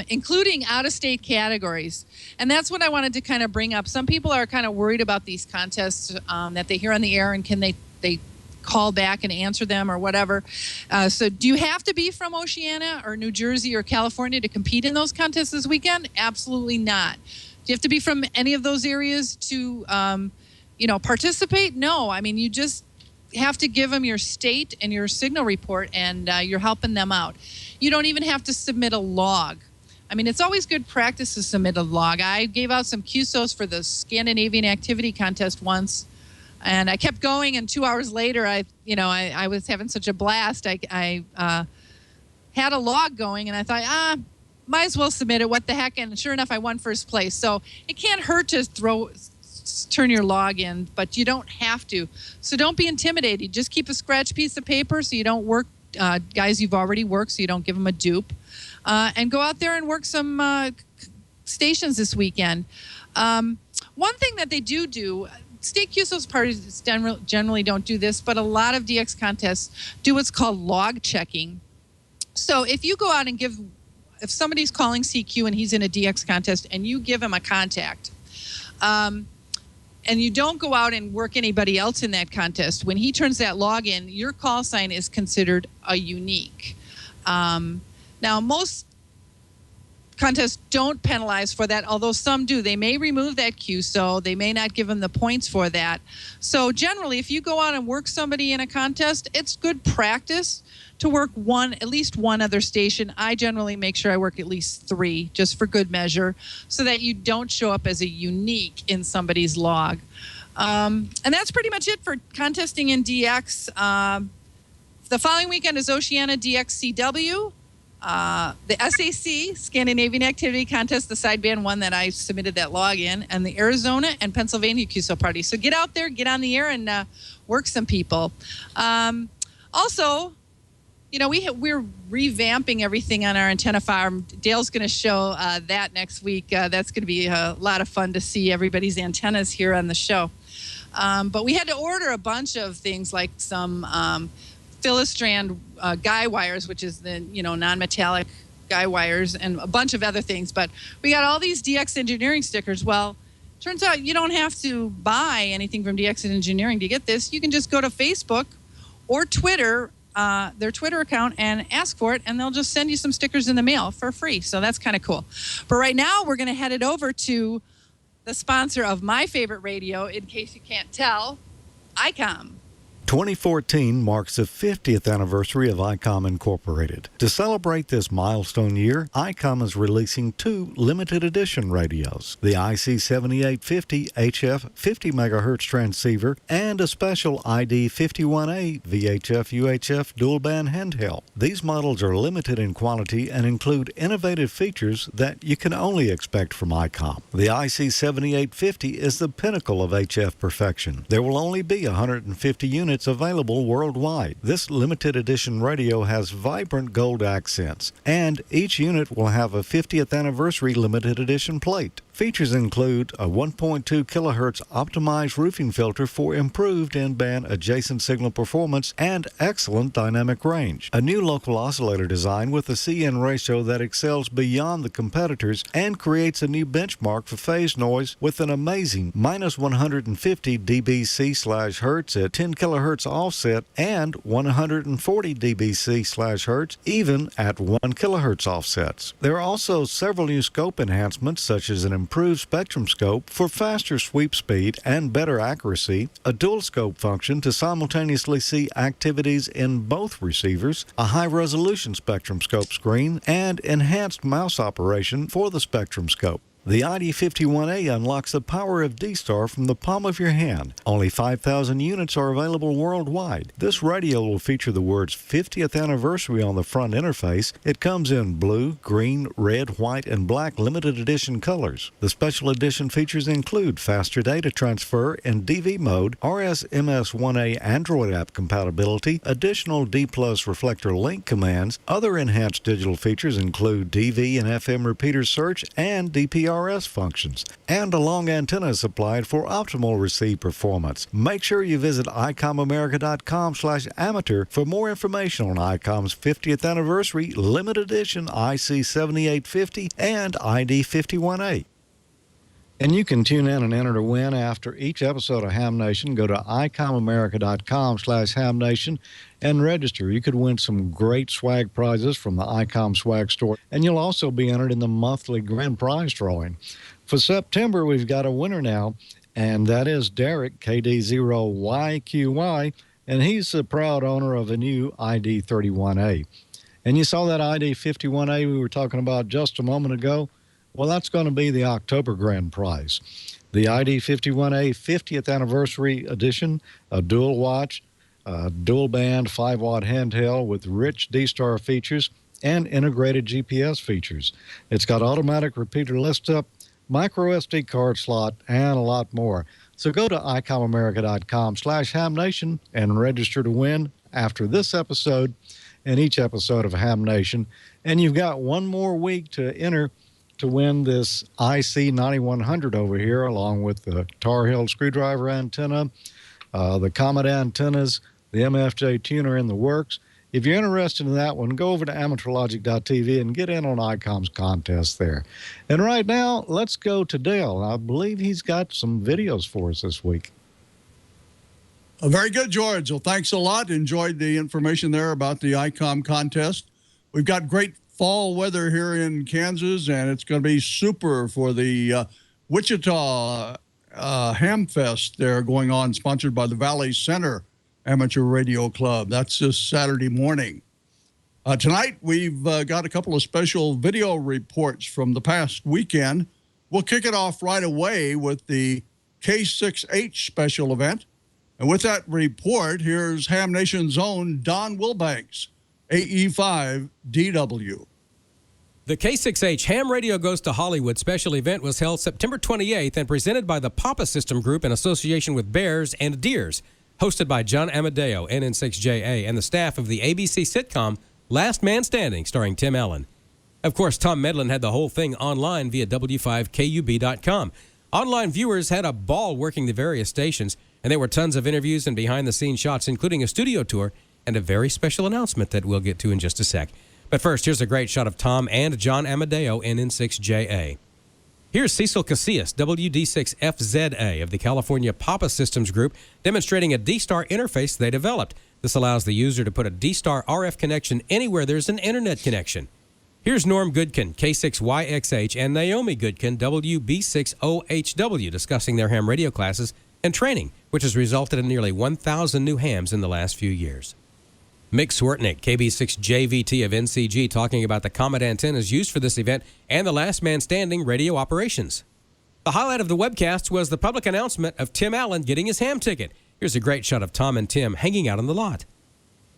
including out-of-state categories. And that's what I wanted to kind of bring up. Some people are kind of worried about these contests that they hear on the air, and can they call back and answer them or whatever. So do you have to be from Oceania or New Jersey or California to compete in those contests this weekend? Absolutely not. Do you have to be from any of those areas to, participate? No. I mean, you just have to give them your state and your signal report, and you're helping them out. You don't even have to submit a log. I mean, it's always good practice to submit a log. I gave out some QSOs for the Scandinavian Activity Contest once, and I kept going, and 2 hours later, I was having such a blast. I had a log going, and I thought, might as well submit it. What the heck? And sure enough, I won first place. So it can't hurt to turn your log in, but you don't have to. So don't be intimidated. Just keep a scratch piece of paper so you don't work guys you've already worked, so you don't give them a dupe. And go out there and work some stations this weekend. One thing that they do, state QSO's parties generally don't do this, but a lot of DX contests do what's called log checking. So if you go out and if somebody's calling CQ and he's in a DX contest and you give him a contact, and you don't go out and work anybody else in that contest, when he turns that log in, your call sign is considered a unique. Now, most contests don't penalize for that, although some do. They may remove that QSO. They may not give them the points for that. So generally, if you go out and work somebody in a contest, it's good practice to work at least one other station. I generally make sure I work at least 3, just for good measure, so that you don't show up as a unique in somebody's log. And that's pretty much it for contesting in DX. The following weekend is Oceania DXCW. The SAC, Scandinavian Activity Contest, the sideband one that I submitted that log in, and the Arizona and Pennsylvania QSO party. So get out there, get on the air, and work some people. Also, we're revamping everything on our antenna farm. Dale's going to show that next week. That's going to be a lot of fun to see everybody's antennas here on the show. But we had to order a bunch of things like some Philistrand guy wires, which is the non-metallic guy wires, and a bunch of other things. But we got all these DX Engineering stickers. Well, turns out you don't have to buy anything from DX Engineering to get this. You can just go to Facebook or Twitter, their Twitter account, and ask for it, and they'll just send you some stickers in the mail for free. So that's kind of cool. But right now, we're going to head it over to the sponsor of my favorite radio, in case you can't tell, ICOM. 2014 marks the 50th anniversary of ICOM Incorporated. To celebrate this milestone year, ICOM is releasing 2 limited edition radios, the IC7850 HF 50 MHz transceiver and a special ID51A VHF-UHF dual-band handheld. These models are limited in quantity and include innovative features that you can only expect from ICOM. The IC7850 is the pinnacle of HF perfection. There will only be 150 units available worldwide. This limited edition radio has vibrant gold accents, and each unit will have a 50th anniversary limited edition plate. Features include a 1.2 kHz optimized roofing filter for improved in-band adjacent signal performance and excellent dynamic range, a new local oscillator design with a CN ratio that excels beyond the competitors and creates a new benchmark for phase noise with an amazing -150 dBc/Hz at 10 kHz offset and 140 dBc/Hz even at 1 kHz offsets. There are also several new scope enhancements, such as an improved spectrum scope for faster sweep speed and better accuracy, a dual scope function to simultaneously see activities in both receivers, a high-resolution spectrum scope screen, and enhanced mouse operation for the spectrum scope. The ID51A unlocks the power of D-Star from the palm of your hand. Only 5,000 units are available worldwide. This radio will feature the words 50th anniversary on the front interface. It comes in blue, green, red, white, and black limited edition colors. The special edition features include faster data transfer in DV mode, RS-MS-1A Android app compatibility, additional D+ reflector link commands. Other enhanced digital features include DV and FM repeater search and DPRS functions, and a long antenna is supplied for optimal receive performance. Make sure you visit icomamerica.com/amateur for more information on ICOM's 50th anniversary limited edition IC7850 and ID51A. And you can tune in and enter to win after each episode of Ham Nation. Go to icomamerica.com/hamnation and register. You could win some great swag prizes from the ICOM swag store, and you'll also be entered in the monthly grand prize drawing. For September, we've got a winner now, and that is Derek, KD0YQY, and he's the proud owner of a new ID31A. And you saw that ID51A we were talking about just a moment ago? Well, that's going to be the October grand prize. The ID51A 50th anniversary edition, a dual watch, dual band 5-watt handheld with rich D-Star features and integrated GPS features. It's got automatic repeater lift up, micro SD card slot, and a lot more. So go to icomamerica.com/hamnation and register to win after this episode and each episode of Ham Nation. And you've got one more week to enter to win this IC 9100 over here, along with the Tar Heel screwdriver antenna, the Comet antennas, the MFJ tuner in the works. If you're interested in that one, go over to amateurlogic.tv and get in on ICOM's contest there. And right now, let's go to Dale. I believe he's got some videos for us this week. Very good, George. Well, thanks a lot. Enjoyed the information there about the ICOM contest. We've got great fall weather here in Kansas, and it's going to be super for the Wichita Hamfest there going on, sponsored by the Valley Center Amateur Radio Club. That's this Saturday morning. Tonight, we've got a couple of special video reports from the past weekend. We'll kick it off right away with the K6H special event. And with that report, here's Ham Nation's own Don Wilbanks, AE5DW. The K6H Ham Radio Goes to Hollywood special event was held September 28th and presented by the Papa System Group in association with Bears and Deers, hosted by John Amadeo, NN6JA, and the staff of the ABC sitcom Last Man Standing, starring Tim Allen. Of course, Tom Medlin had the whole thing online via W5KUB.com. Online viewers had a ball working the various stations, and there were tons of interviews and behind-the-scenes shots, including a studio tour and a very special announcement that we'll get to in just a sec. But first, here's a great shot of Tom and John Amadeo, NN6JA. Here's Cecil Casillas, WD6FZA of the California Papa Systems Group, demonstrating a D-Star interface they developed. This allows the user to put a D-Star RF connection anywhere there's an internet connection. Here's Norm Goodkin, K6YXH, and Naomi Goodkin, WB6OHW, discussing their ham radio classes and training, which has resulted in nearly 1,000 new hams in the last few years. Mick Swartnick, KB6JVT of NCG, talking about the Comet antennas used for this event and the Last Man Standing radio operations. The highlight of the webcast was the public announcement of Tim Allen getting his ham ticket. Here's a great shot of Tom and Tim hanging out on the lot.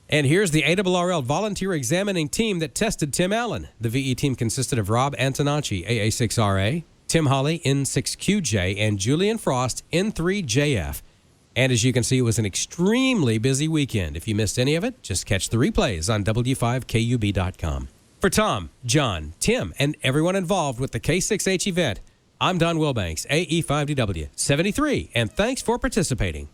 And here's the ARRL volunteer examining team that tested Tim Allen. The VE team consisted of Rob Antonacci, AA6RA, Tim Holly, N6QJ, and Julian Frost, N3JF. And as you can see, it was an extremely busy weekend. If you missed any of it, just catch the replays on W5KUB.com. For Tom, John, Tim, and everyone involved with the K6H event, I'm Don Wilbanks, AE5DW 73, and thanks for participating.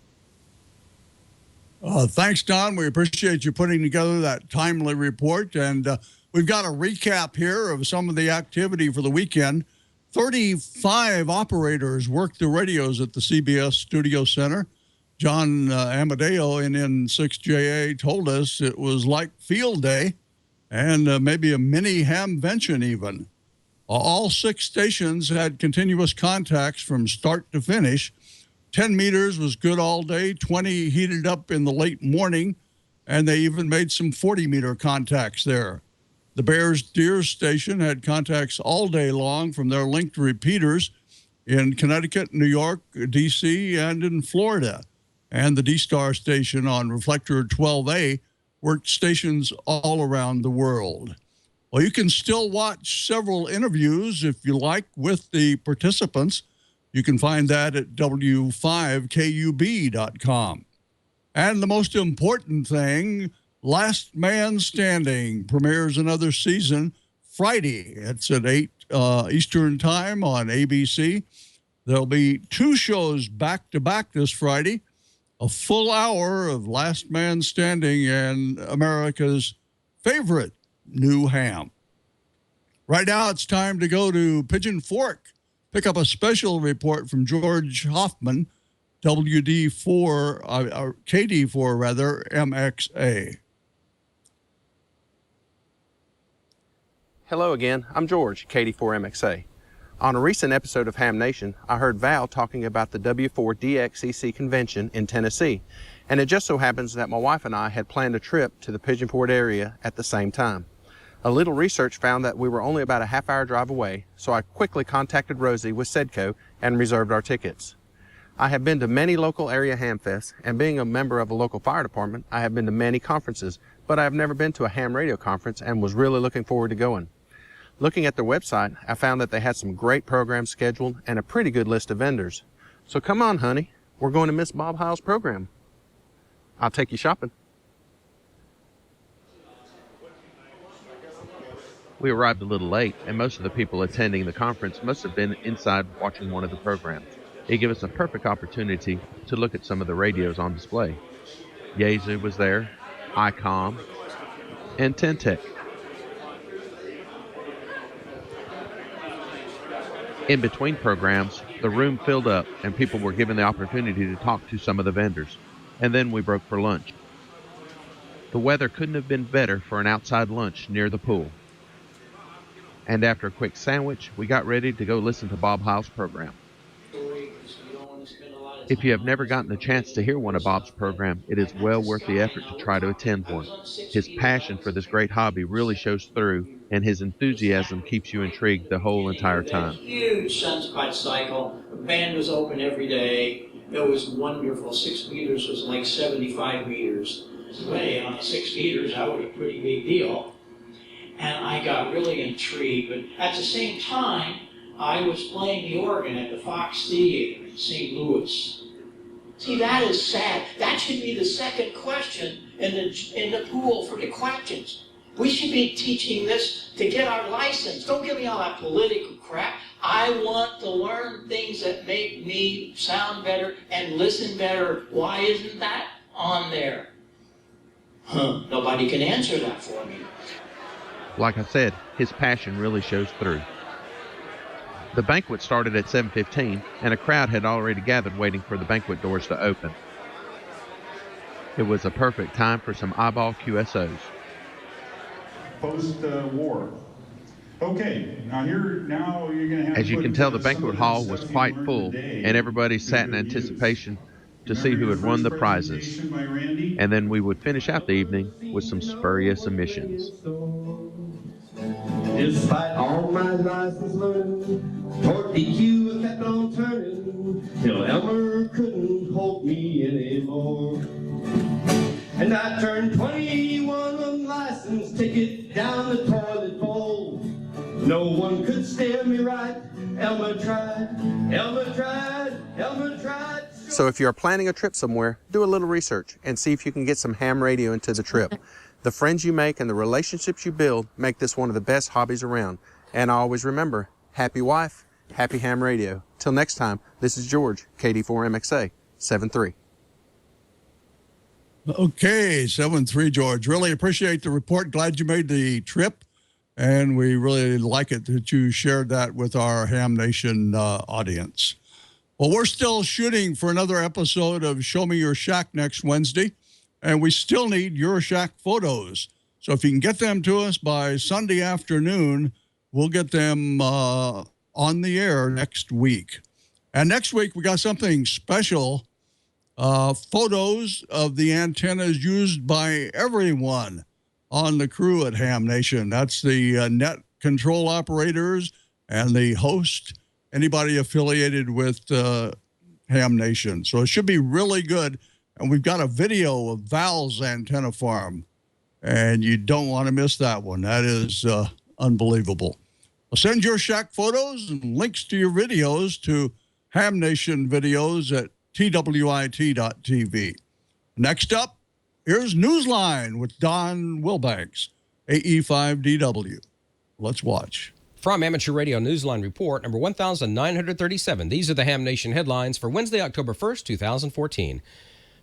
Thanks, Don. We appreciate you putting together that timely report. And we've got a recap here of some of the activity for the weekend. 35 operators worked the radios at the CBS Studio Center. John Amadeo in N6JA told us it was like field day and maybe a mini hamvention even. All 6 stations had continuous contacts from start to finish. 10 meters was good all day, 20 heated up in the late morning, and they even made some 40-meter contacts there. The Bears Deers station had contacts all day long from their linked repeaters in Connecticut, New York, D.C., and in Florida. And the D-Star station on Reflector 12A worked stations all around the world. Well, you can still watch several interviews, if you like, with the participants. You can find that at W5KUB.com. And the most important thing, Last Man Standing premieres another season Friday. It's at 8 Eastern Time on ABC. There'll be 2 shows back-to-back this Friday, a full hour of Last Man Standing and America's favorite new ham. Right now, it's time to go to Pigeon Fork. Pick up a special report from George Hoffman, KD4 rather, MXA. Hello again, I'm George, KD4MXA. On a recent episode of Ham Nation, I heard Val talking about the W4DXCC convention in Tennessee, and it just so happens that my wife and I had planned a trip to the Pigeon Forge area at the same time. A little research found that we were only about a half-hour drive away, so I quickly contacted Rosie with SEDCO and reserved our tickets. I have been to many local area hamfests, and being a member of a local fire department, I have been to many conferences, but I have never been to a ham radio conference and was really looking forward to going. Looking at their website, I found that they had some great programs scheduled and a pretty good list of vendors. So come on, honey, we're going to miss Bob Heil's program. I'll take you shopping. We arrived a little late, and most of the people attending the conference must have been inside watching one of the programs. It gave us a perfect opportunity to look at some of the radios on display. Yaesu was there, ICOM, and Tentec. In between programs, the room filled up and people were given the opportunity to talk to some of the vendors. And then we broke for lunch. The weather couldn't have been better for an outside lunch near the pool. And after a quick sandwich, we got ready to go listen to Bob Heil's program. If you have never gotten the chance to hear one of Bob's program, it is well worth the effort to try to attend one. His passion for this great hobby really shows through, and his enthusiasm keeps you intrigued the whole entire time. Huge sunspot cycle. The band was open every day. It was wonderful. 6 meters was like 75 meters. Way on 6 meters, that was a pretty big deal. And I got really intrigued. But at the same time, I was playing the organ at the Fox Theater in St. Louis. See, that is sad. That should be the second question in the pool for the questions. We should be teaching this to get our license. Don't give me all that political crap. I want to learn things that make me sound better and listen better. Why isn't that on there? Nobody can answer that for me. Like I said, his passion really shows through. The banquet started at 7:15, and a crowd had already gathered waiting for the banquet doors to open. It was a perfect time for some eyeball QSOs. Post-war. Okay, now you're going to have... As you can tell, the banquet hall was quite full, and everybody sat in anticipation to see who had won the prizes. And then we would finish out the evening with some spurious emissions. Despite all my license learning, toward DQ kept on turning, till Elmer couldn't hold me anymore. And I turned 21 unlicensed, ticket down the toilet bowl. No one could steer me right. Elmer tried, Elmer tried, Elmer tried. So if you're planning a trip somewhere, do a little research and see if you can get some ham radio into the trip. The friends you make and the relationships you build make this one of the best hobbies around. And I always remember, happy wife, happy ham radio. Till next time, this is George, KD4MXA, 7-3. Okay, 7-3, George. Really appreciate the report. Glad you made the trip. And we really like it that you shared that with our Ham Nation audience. Well, we're still shooting for another episode of Show Me Your Shack next Wednesday. And we still need your shack photos. So if you can get them to us by Sunday afternoon, we'll get them on the air next week. And next week, we got something special. Photos of the antennas used by everyone on the crew at Ham Nation. That's the net control operators and the host, anybody affiliated with Ham Nation. So it should be really good. And we've got a video of Val's antenna farm, and you don't want to miss that one. That is unbelievable. Well, send your shack photos and links to your videos to HamNationVideos at twit.tv. Next up, here's Newsline with Don Wilbanks, AE5DW. Let's watch. From Amateur Radio Newsline Report, number 1937. These are the Ham Nation headlines for Wednesday, October 1st, 2014.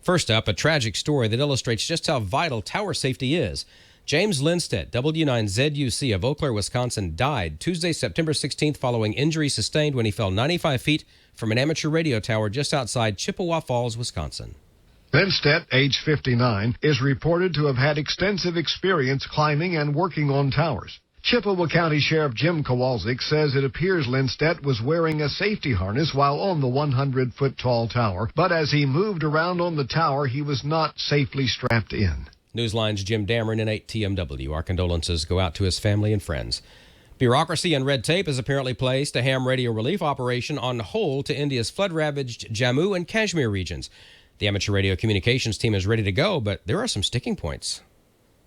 First up, a tragic story that illustrates just how vital tower safety is. James Lindstedt, W9ZUC of Eau Claire, Wisconsin, died Tuesday, September 16th following injury sustained when he fell 95 feet from an amateur radio tower just outside Chippewa Falls, Wisconsin. Lindstedt, age 59, is reported to have had extensive experience climbing and working on towers. Chippewa County Sheriff Jim Kowalczyk says it appears Lindstedt was wearing a safety harness while on the 100-foot-tall tower, but as he moved around on the tower, he was not safely strapped in. Newsline's Jim Dameron in 8 TMW. Our condolences go out to his family and friends. Bureaucracy and red tape has apparently placed a ham radio relief operation on hold to India's flood-ravaged Jammu and Kashmir regions. The amateur radio communications team is ready to go, but there are some sticking points.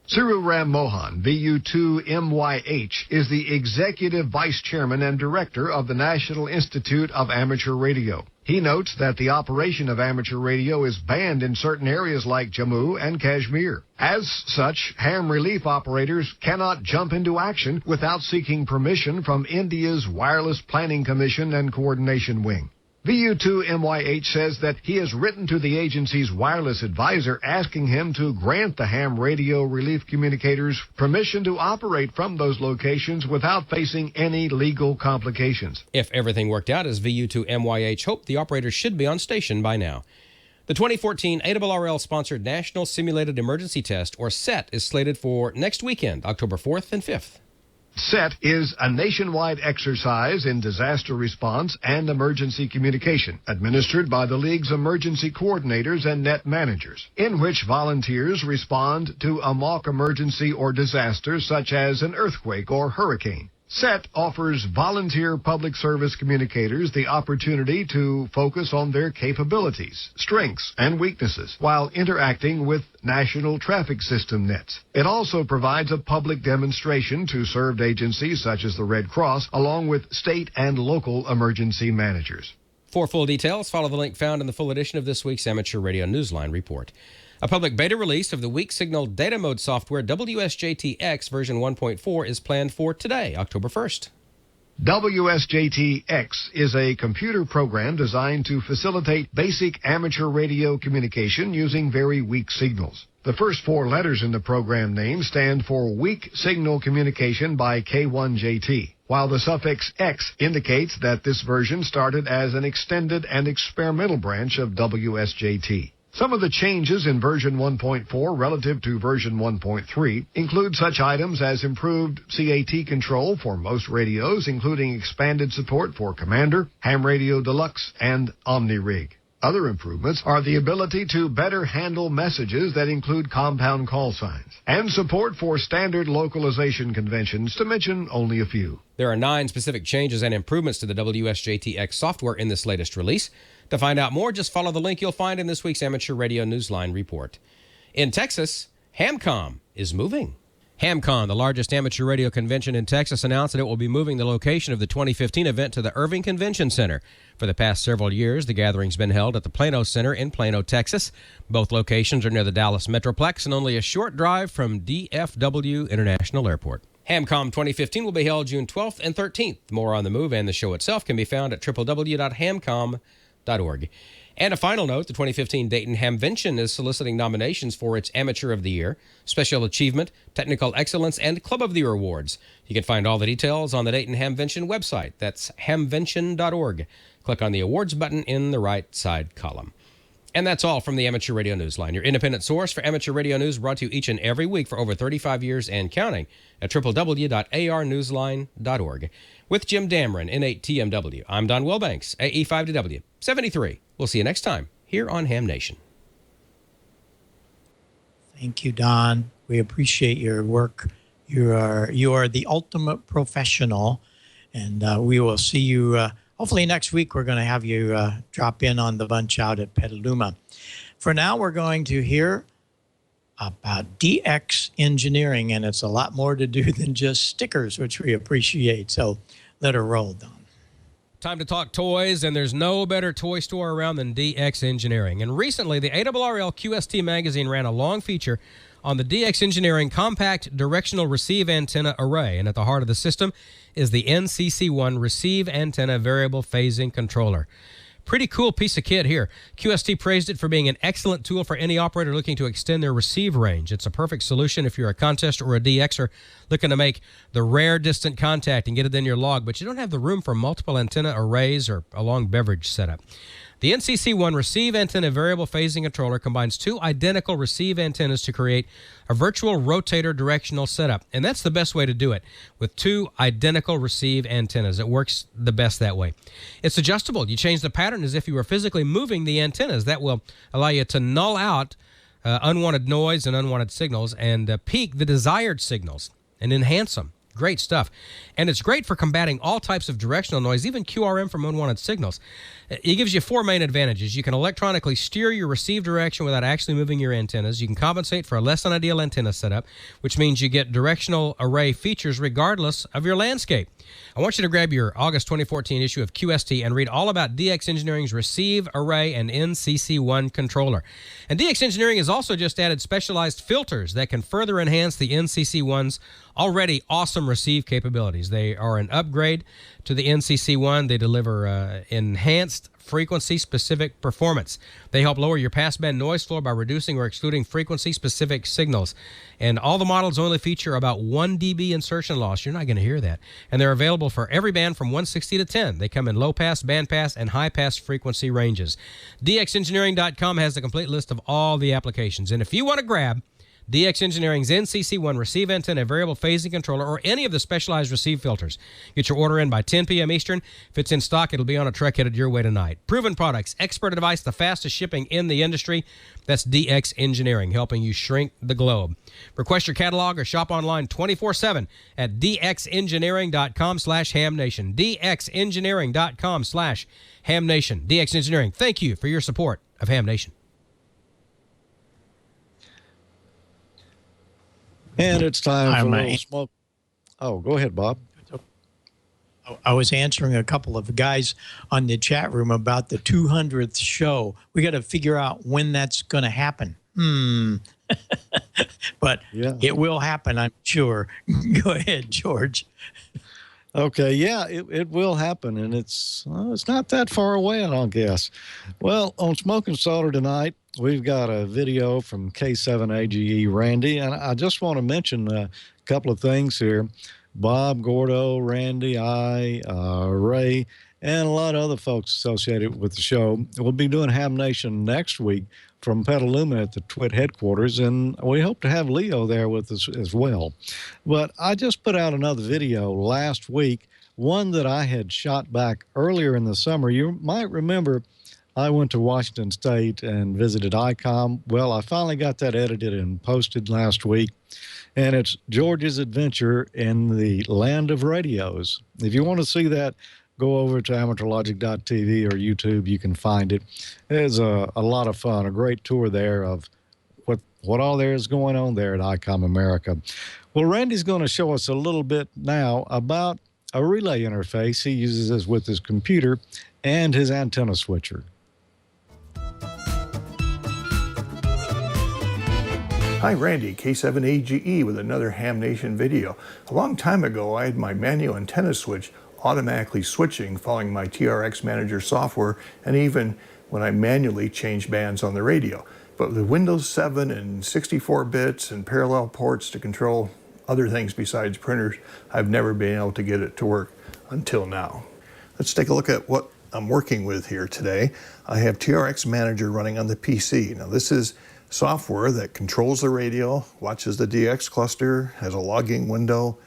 Siru Ram Mohan, VU2MYH, is the Executive Vice Chairman and Director of the National Institute of Amateur Radio. He notes that the operation of amateur radio is banned in certain areas like Jammu and Kashmir. As such, ham relief operators cannot jump into action without seeking permission from India's Wireless Planning Commission and Coordination Wing. VU2MYH says that he has written to the agency's wireless advisor asking him to grant the ham radio relief communicators permission to operate from those locations without facing any legal complications. If everything worked out as VU2MYH hoped, the operators should be on station by now. The 2014 ARRL-sponsored National Simulated Emergency Test, or SET, is slated for next weekend, October 4th and 5th. SET is a nationwide exercise in disaster response and emergency communication administered by the League's emergency coordinators and net managers, in which volunteers respond to a mock emergency or disaster such as an earthquake or hurricane. SET offers volunteer public service communicators the opportunity to focus on their capabilities, strengths, and weaknesses while interacting with national traffic system nets. It also provides a public demonstration to served agencies such as the Red Cross, along with state and local emergency managers. For full details, follow the link found in the full edition of this week's Amateur Radio Newsline report. A public beta release of the weak signal data mode software WSJT-X version 1.4 is planned for today, October 1st. WSJT-X is a computer program designed to facilitate basic amateur radio communication using very weak signals. The first four letters in the program name stand for Weak Signal Communication by K1JT, while the suffix X indicates that this version started as an extended and experimental branch of WSJT. Some of the changes in version 1.4 relative to version 1.3 include such items as improved CAT control for most radios, including expanded support for Commander, Ham Radio Deluxe, and OmniRig. Other improvements are the ability to better handle messages that include compound call signs and support for standard localization conventions, to mention only a few. There are 9 specific changes and improvements to the WSJT-X software in this latest release. To find out more, just follow the link you'll find in this week's Amateur Radio Newsline report. In Texas, HamCom is moving. HamCon, the largest amateur radio convention in Texas, announced that it will be moving the location of the 2015 event to the Irving Convention Center. For the past several years, the gathering's been held at the Plano Center in Plano, Texas. Both locations are near the Dallas Metroplex and only a short drive from DFW International Airport. HamCom 2015 will be held June 12th and 13th. More on the move and the show itself can be found at www.hamcom.org. And a final note, the 2015 Dayton Hamvention is soliciting nominations for its Amateur of the Year, Special Achievement, Technical Excellence, and Club of the Year awards. You can find all the details on the Dayton Hamvention website. That's hamvention.org. Click on the awards button in the right side column. And that's all from the Amateur Radio Newsline, your independent source for amateur radio news, brought to you each and every week for over 35 years and counting at www.arnewsline.org. With Jim Dameron, N8TMW, I'm Don Wilbanks, AE5W 73. We'll see you next time here on Ham Nation. Thank you, Don. We appreciate your work. You are the ultimate professional, and we will see you hopefully next week. We're going to have you drop in on the bunch out at Petaluma. For now, we're going to hear about DX engineering, and it's a lot more to do than just stickers, which we appreciate. So let her roll, Don. Time to talk toys, and there's no better toy store around than DX Engineering. And recently, the ARRL QST magazine ran a long feature on the DX Engineering Compact Directional Receive Antenna Array. And at the heart of the system is the NCC1 Receive Antenna Variable Phasing Controller. Pretty cool piece of kit here. QST praised it for being an excellent tool for any operator looking to extend their receive range. It's a perfect solution if you're a contester or a DXer looking to make the rare distant contact and get it in your log, but you don't have the room for multiple antenna arrays or a long beverage setup. The NCC1 Receive Antenna Variable Phasing Controller combines 2 identical receive antennas to create a virtual rotator directional setup. And that's the best way to do it, with 2 identical receive antennas. It works the best that way. It's adjustable. You change the pattern as if you were physically moving the antennas. That will allow you to null out unwanted noise and unwanted signals and peak the desired signals and enhance them. Great stuff. And it's great for combating all types of directional noise, even QRM from unwanted signals. It gives you 4 main advantages. You can electronically steer your receive direction without actually moving your antennas. You can compensate for a less than ideal antenna setup, which means you get directional array features regardless of your landscape. I want you to grab your August 2014 issue of QST and read all about DX Engineering's Receive, Array, and NCC1 controller. And DX Engineering has also just added specialized filters that can further enhance the NCC1's already awesome receive capabilities. They are an upgrade to the NCC1. They deliver enhanced frequency-specific performance. They help lower your passband noise floor by reducing or excluding frequency-specific signals. And all the models only feature about 1 dB insertion loss. You're not going to hear that. And they're available for every band from 160 to 10. They come in low-pass, band-pass, and high-pass frequency ranges. DXEngineering.com has a complete list of all the applications. And if you want to grab DX Engineering's NCC1 receive antenna, variable phasing controller, or any of the specialized receive filters, get your order in by 10 p.m. Eastern. If it's in stock, it'll be on a truck headed your way tonight. Proven products, expert advice, the fastest shipping in the industry. That's DX Engineering, helping you shrink the globe. Request your catalog or shop online 24/7 at dxengineering.com/hamnation. dxengineering.com/hamnation. DX Engineering, thank you for your support of Ham Nation. And it's time for a little smoke. Oh, go ahead, Bob. I was answering a couple of guys on the chat room about the 200th show. We got to figure out when that's going to happen. But it will happen, I'm sure. Go ahead, George. Okay, yeah, it will happen, and it's not that far away, I don't guess. Well, on Smoking Solder tonight, we've got a video from K7AGE Randy, and I just want to mention a couple of things here. Bob, Gordo, Randy, Ray, and a lot of other folks associated with the show. We'll be doing Ham Nation next week from Petaluma at the TWIT headquarters, and we hope to have Leo there with us as well. But I just put out another video last week, one that I had shot back earlier in the summer. You might remember I went to Washington State and visited ICOM. Well, I finally got that edited and posted last week, and it's George's adventure in the land of radios. If you want to see that, go over to amateurlogic.tv or YouTube. You can find it. It's a lot of fun, a great tour there of what all there is going on there at ICOM America. Well, Randy's going to show us a little bit now about a relay interface he uses this with his computer and his antenna switcher. Hi, Randy, K7AGE with another Ham Nation video. A long time ago, I had my manual antenna switch automatically switching following my TRX Manager software, and even when I manually changed bands on the radio. But with Windows 7 and 64 bits and parallel ports to control other things besides printers, I've never been able to get it to work until now. Let's take a look at what I'm working with here today. I have TRX Manager running on the PC. Now this is software that controls the radio, watches the DX cluster, has a logging window,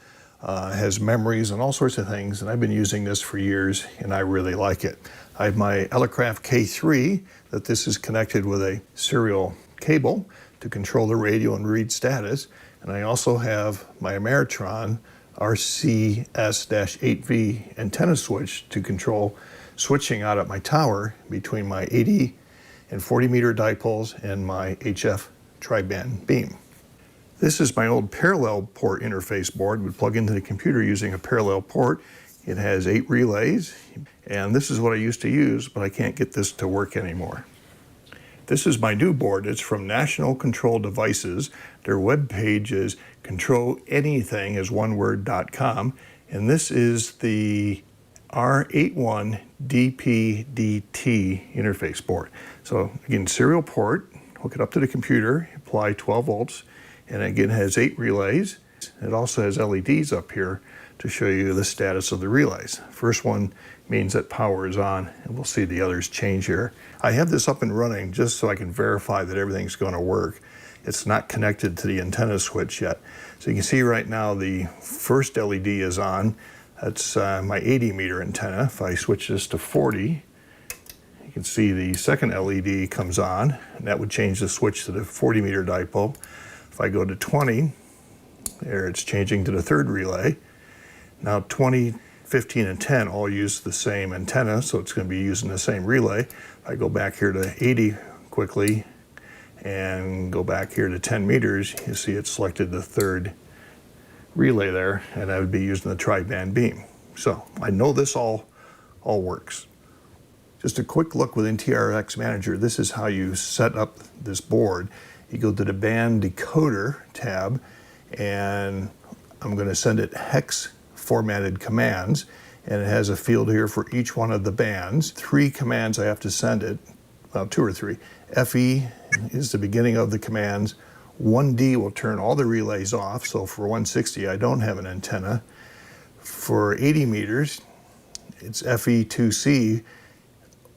has memories and all sorts of things, and I've been using this for years and I really like it. I have my Elecraft K3 that this is connected with a serial cable to control the radio and read status, and I also have my Ameritron RCS-8V antenna switch to control switching out at my tower between my 80 and 40 meter dipoles and my HF tri-band beam. This is my old parallel port interface board. We plug into the computer using a parallel port. It has 8 relays, and this is what I used to use, but I can't get this to work anymore. This is my new board. It's from National Control Devices. Their webpage is controlanythingasoneword.com, and this is the R81DPDT interface board. So again, serial port, hook it up to the computer, apply 12 volts, and again has 8 relays. It also has LEDs up here to show you the status of the relays. First one means that power is on, and we'll see the others change here. I have this up and running just so I can verify that everything's going to work. It's not connected to the antenna switch yet. So you can see right now the first LED is on. That's my 80 meter antenna. If I switch this to 40, you can see the second LED comes on, and that would change the switch to the 40 meter dipole. If I go to 20, there it's changing to the third relay. Now 20, 15, and 10 all use the same antenna, so it's going to be using the same relay. I go back here to 80 quickly and go back here to 10 meters, you see it selected the third relay there, and I would be using the tri-band beam. So I know this all works. Just a quick look within TRX Manager. This is how you set up this board. You go to the band decoder tab, and I'm going to send it hex formatted commands, and it has a field here for each one of the bands. 3 commands I have to send it, well, 2 or 3. FE is the beginning of the commands. 1D will turn all the relays off, so for 160 I don't have an antenna. For 80 meters, it's FE2C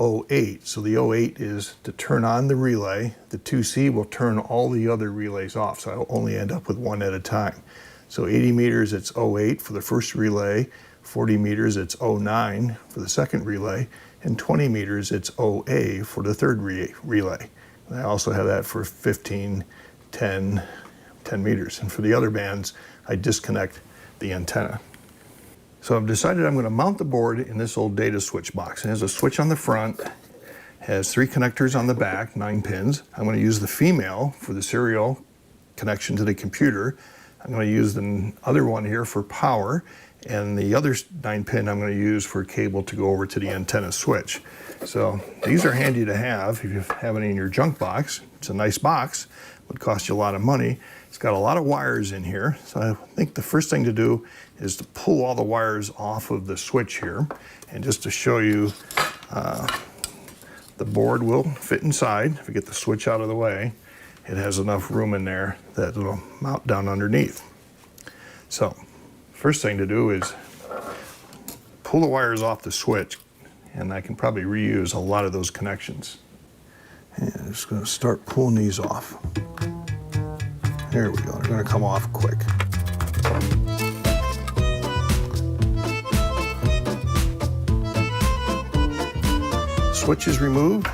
08. So the 08 is to turn on the relay. The 2C will turn all the other relays off, so I'll only end up with one at a time. So 80 meters, it's 08 for the first relay. 40 meters, it's 09 for the second relay. And 20 meters, it's OA for the third relay. And I also have that for 15, 10 meters. And for the other bands, I disconnect the antenna. So I've decided I'm going to mount the board in this old data switch box. It has a switch on the front, has 3 connectors on the back, 9 pins. I'm going to use the female for the serial connection to the computer. I'm going to use the other one here for power, and the other 9 pin I'm going to use for cable to go over to the antenna switch. So these are handy to have if you have any in your junk box. It's a nice box, would cost you a lot of money. It's got a lot of wires in here, so I think the first thing to do is to pull all the wires off of the switch here. And just to show you, the board will fit inside. If we get the switch out of the way, it has enough room in there that it'll mount down underneath. So first thing to do is pull the wires off the switch, and I can probably reuse a lot of those connections. And I'm just going to start pulling these off. There we go. They're going to come off quick. Switch is removed.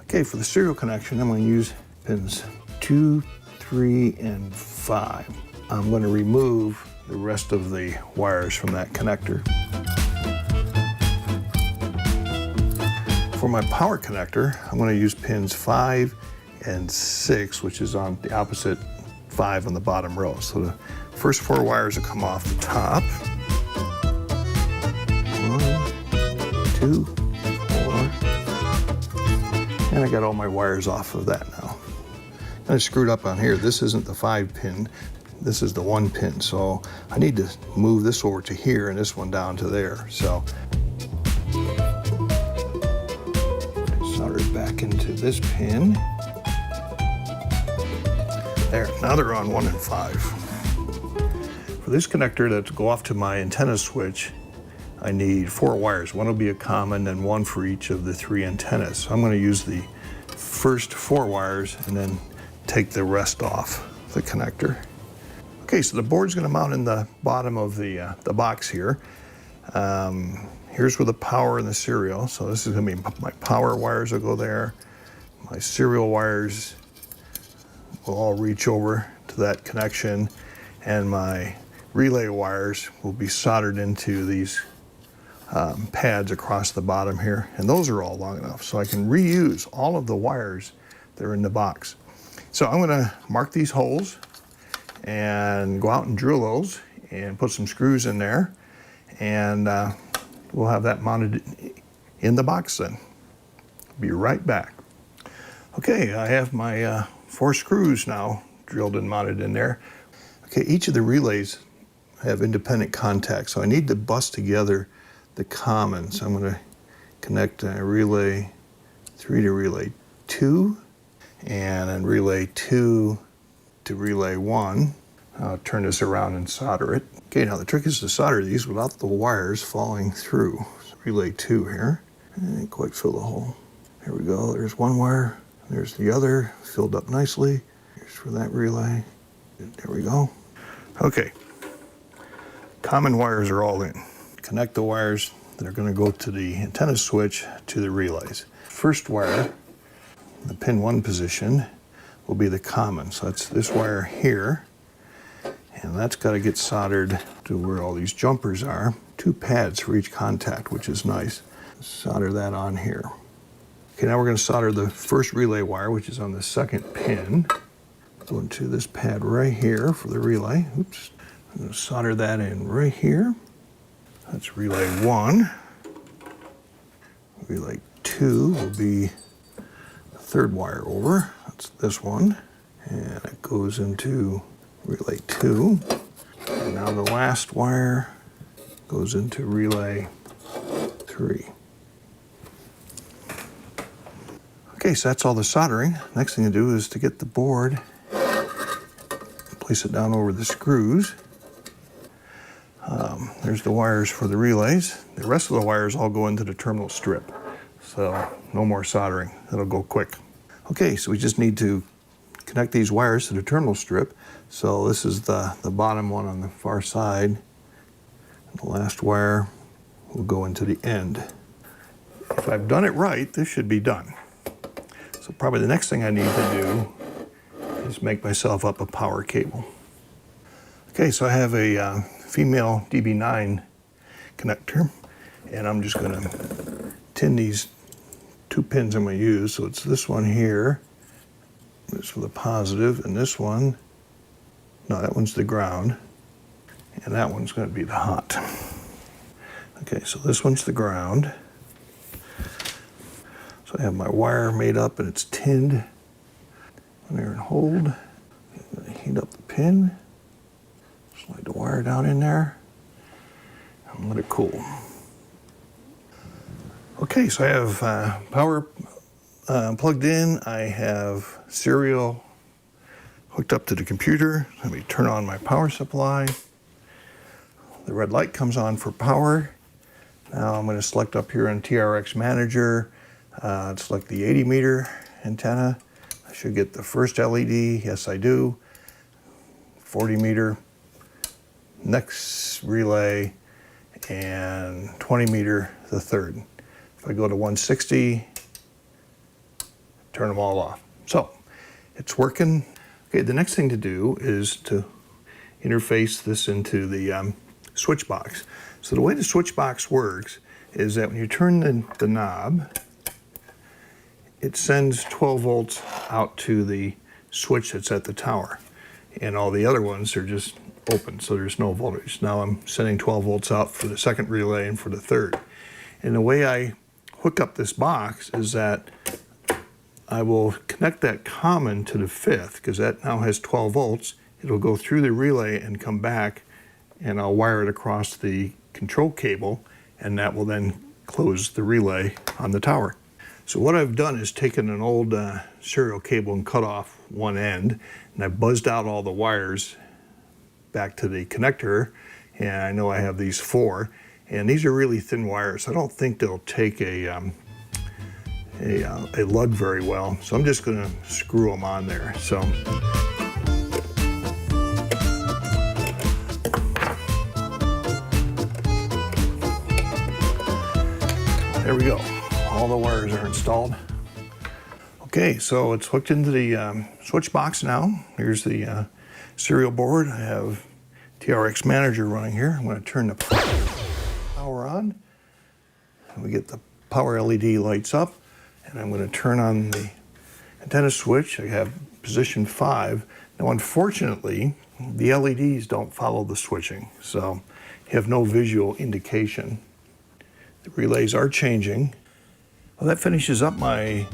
Okay, for the serial connection, I'm going to use pins 2, 3, and 5. I'm going to remove the rest of the wires from that connector. For my power connector, I'm going to use pins 5 and 6, which is on the opposite 5 on the bottom row. So the first 4 wires will come off the top. 1, 2, 4. And I got all my wires off of that now. I screwed up on here. This isn't the 5 pin. This is the 1 pin. So I need to move this over to here and this one down to there. So solder it back into this pin. There, now they're on 1 and 5. For this connector that to go off to my antenna switch, I need 4 wires. One will be a common and 1 for each of the 3 antennas. So I'm going to use the first 4 wires and then take the rest off the connector. Okay, so the board's going to mount in the bottom of the box here. Here's where the power and the serial. So this is going to be my power wires will go there. My serial wires will all reach over to that connection, and my relay wires will be soldered into these pads across the bottom here, and those are all long enough so I can reuse all of the wires that are in the box. So I'm going to mark these holes and go out and drill those and put some screws in there, and we'll have that mounted in the box then. Be right back. Okay, I have my 4 screws now drilled and mounted in there. Okay, each of the relays have independent contacts, so I need to bust together the common. So I'm going to connect relay 3 to relay 2, and then relay 2 to relay 1. I'll turn this around and solder it. Okay, now the trick is to solder these without the wires falling through. So relay 2 here, and quite fill the hole. Here we go, there's 1 wire, there's the other, filled up nicely. Here's for that relay, there we go. Okay, common wires are all in. Connect the wires that are going to go to the antenna switch to the relays. First wire, the pin 1 position, will be the common. So that's this wire here. And that's got to get soldered to where all these jumpers are. 2 pads for each contact, which is nice. Solder that on here. Okay, now we're going to solder the first relay wire, which is on the 2nd pin. Go into this pad right here for the relay. Oops. I'm going to solder that in right here. That's relay 1. Relay 2 will be the 3rd wire over. That's this one. And it goes into relay 2. And now the last wire goes into relay 3. Okay, so that's all the soldering. Next thing to do is to get the board, place it down over the screws. There's the wires for the relays. The rest of the wires all go into the terminal strip. So no more soldering, it'll go quick. Okay, so we just need to connect these wires to the terminal strip. So this is the bottom one on the far side. The last wire will go into the end. If I've done it right, this should be done. So probably the next thing I need to do is make myself up a power cable. Okay, so I have a female DB9 connector, and I'm just going to tin these 2 pins I'm going to use. So it's this one here, this for the positive, and this one, no, that one's the ground, and that one's going to be the hot. Okay, so this one's the ground. So I have my wire made up and it's tinned. There and hold. I'm going to heat up the pin. Slide the wire down in there and let it cool. Okay, so I have power plugged in. I have serial hooked up to the computer. Let me turn on my power supply. The red light comes on for power. Now I'm going to select up here in TRX Manager, select the 80 meter antenna. I should get the first LED, yes I do. 40 meter, next relay, and 20 meter, the 3rd. If I go to 160, turn them all off. So it's working. Okay, the next thing to do is to interface this into the switch box. So the way the switch box works is that when you turn the knob, it sends 12 volts out to the switch that's at the tower. And all the other ones are just open, so there's no voltage. Now I'm sending 12 volts out for the 2nd relay and for the 3rd. And the way I hook up this box is that I will connect that common to the 5th, because that now has 12 volts. It'll go through the relay and come back, and I'll wire it across the control cable, and that will then close the relay on the tower. So what I've done is taken an old serial cable and cut off one end, and I buzzed out all the wires back to the connector, and I know I have these 4, and these are really thin wires. I don't think they'll take a lug very well, so I'm just going to screw them on there. So there we go. All the wires are installed. Okay, so it's hooked into the switch box now. Here's the serial board. I have TRX Manager running here. I'm going to turn the power on. And we get the power LED lights up. And I'm going to turn on the antenna switch. I have position 5. Now, unfortunately, the LEDs don't follow the switching, so you have no visual indication. The relays are changing. Well, that finishes up my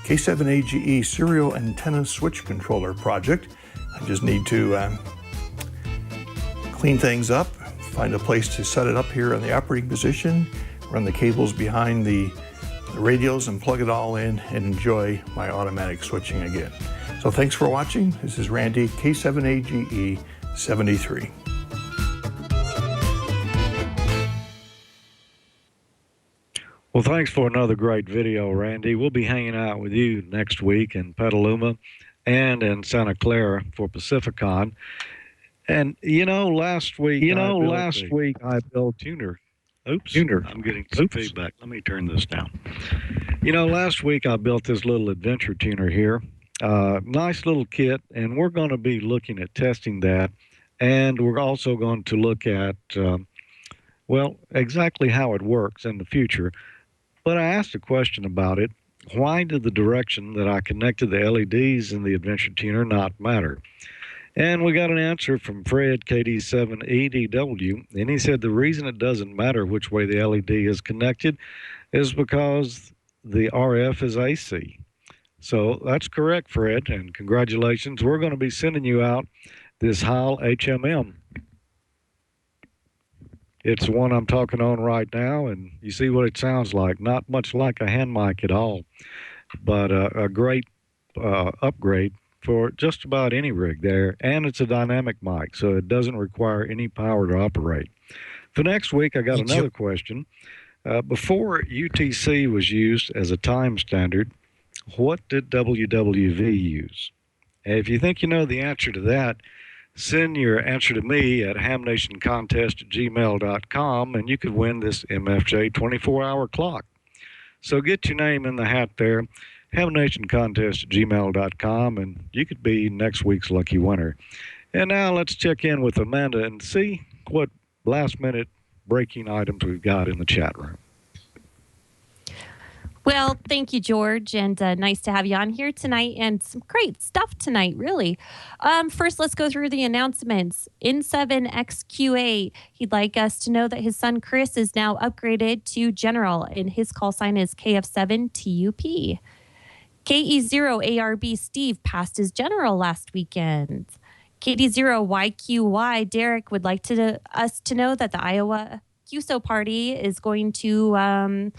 K7AGE serial antenna switch controller project. I just need to clean things up, find a place to set it up here in the operating position, run the cables behind the radios and plug it all in and enjoy my automatic switching again. So thanks for watching. This is Randy, K7AGE 73. Well, thanks for another great video, Randy. We'll be hanging out with you next week in Petaluma and in Santa Clara for Pacificon. And last week I built tuner. I'm getting some feedback. Let me turn this down. Last week I built this little adventure tuner here. Nice little kit, and we're going to be looking at testing that And we're also going to look at, well, exactly how it works in the future. But I asked a question about it. Why did the direction that I connected the LEDs in the Adventure Tuner not matter? And we got an answer from Fred, KD7EDW, and he said the reason it doesn't matter which way the LED is connected is because the RF is AC. So that's correct, Fred, and congratulations. We're going to be sending you out this Heil HMM. It's the one I'm talking on right now, and you see what it sounds like. Not much like a hand mic at all, but a great upgrade for just about any rig there. And it's a dynamic mic, so it doesn't require any power to operate. For next week, I got another question. Before UTC was used as a time standard, what did WWV use? And if you think you know the answer to that, send your answer to me at hamnationcontest@gmail.com, and you could win this MFJ 24-hour clock. So get your name in the hat there, hamnationcontest@gmail.com, and you could be next week's lucky winner. And now let's check in with Amanda and see what last-minute breaking items we've got in the chat room. Well, thank you, George, and nice to have you on here tonight, and some great stuff tonight, really. First, let's go through the announcements. N7XQA, he'd like us to know that his son Chris is now upgraded to General, and his call sign is KF7TUP. KE0ARB Steve passed his General last weekend. KD0YQY Derek would like us to know that the Iowa QSO party is going to...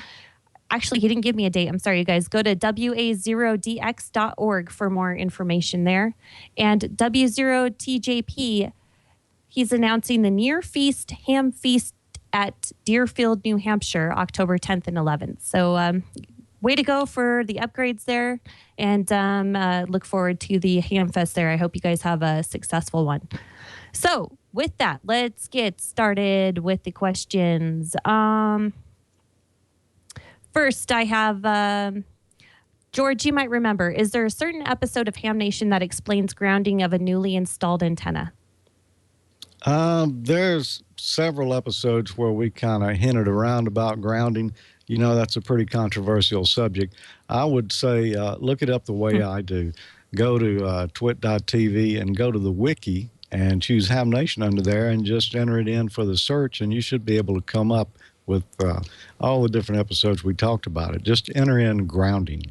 Actually, he didn't give me a date. I'm sorry, you guys. Go to wa0dx.org for more information there. And W0TJP, he's announcing the Near Feast Ham Feast at Deerfield, New Hampshire, October 10th and 11th. So way to go for the upgrades there. And look forward to the Ham Fest there. I hope you guys have a successful one. So with that, let's get started with the questions. First, I have, George, you might remember, is there a certain episode of Ham Nation that explains grounding of a newly installed antenna? There's several episodes where we kind of hinted around about grounding. You know, that's a pretty controversial subject. I would say look it up the way I do. Go to twit.tv and go to the wiki and choose Ham Nation under there and just enter it in for the search, and you should be able to come up with all the different episodes we talked about it. Just enter in grounding.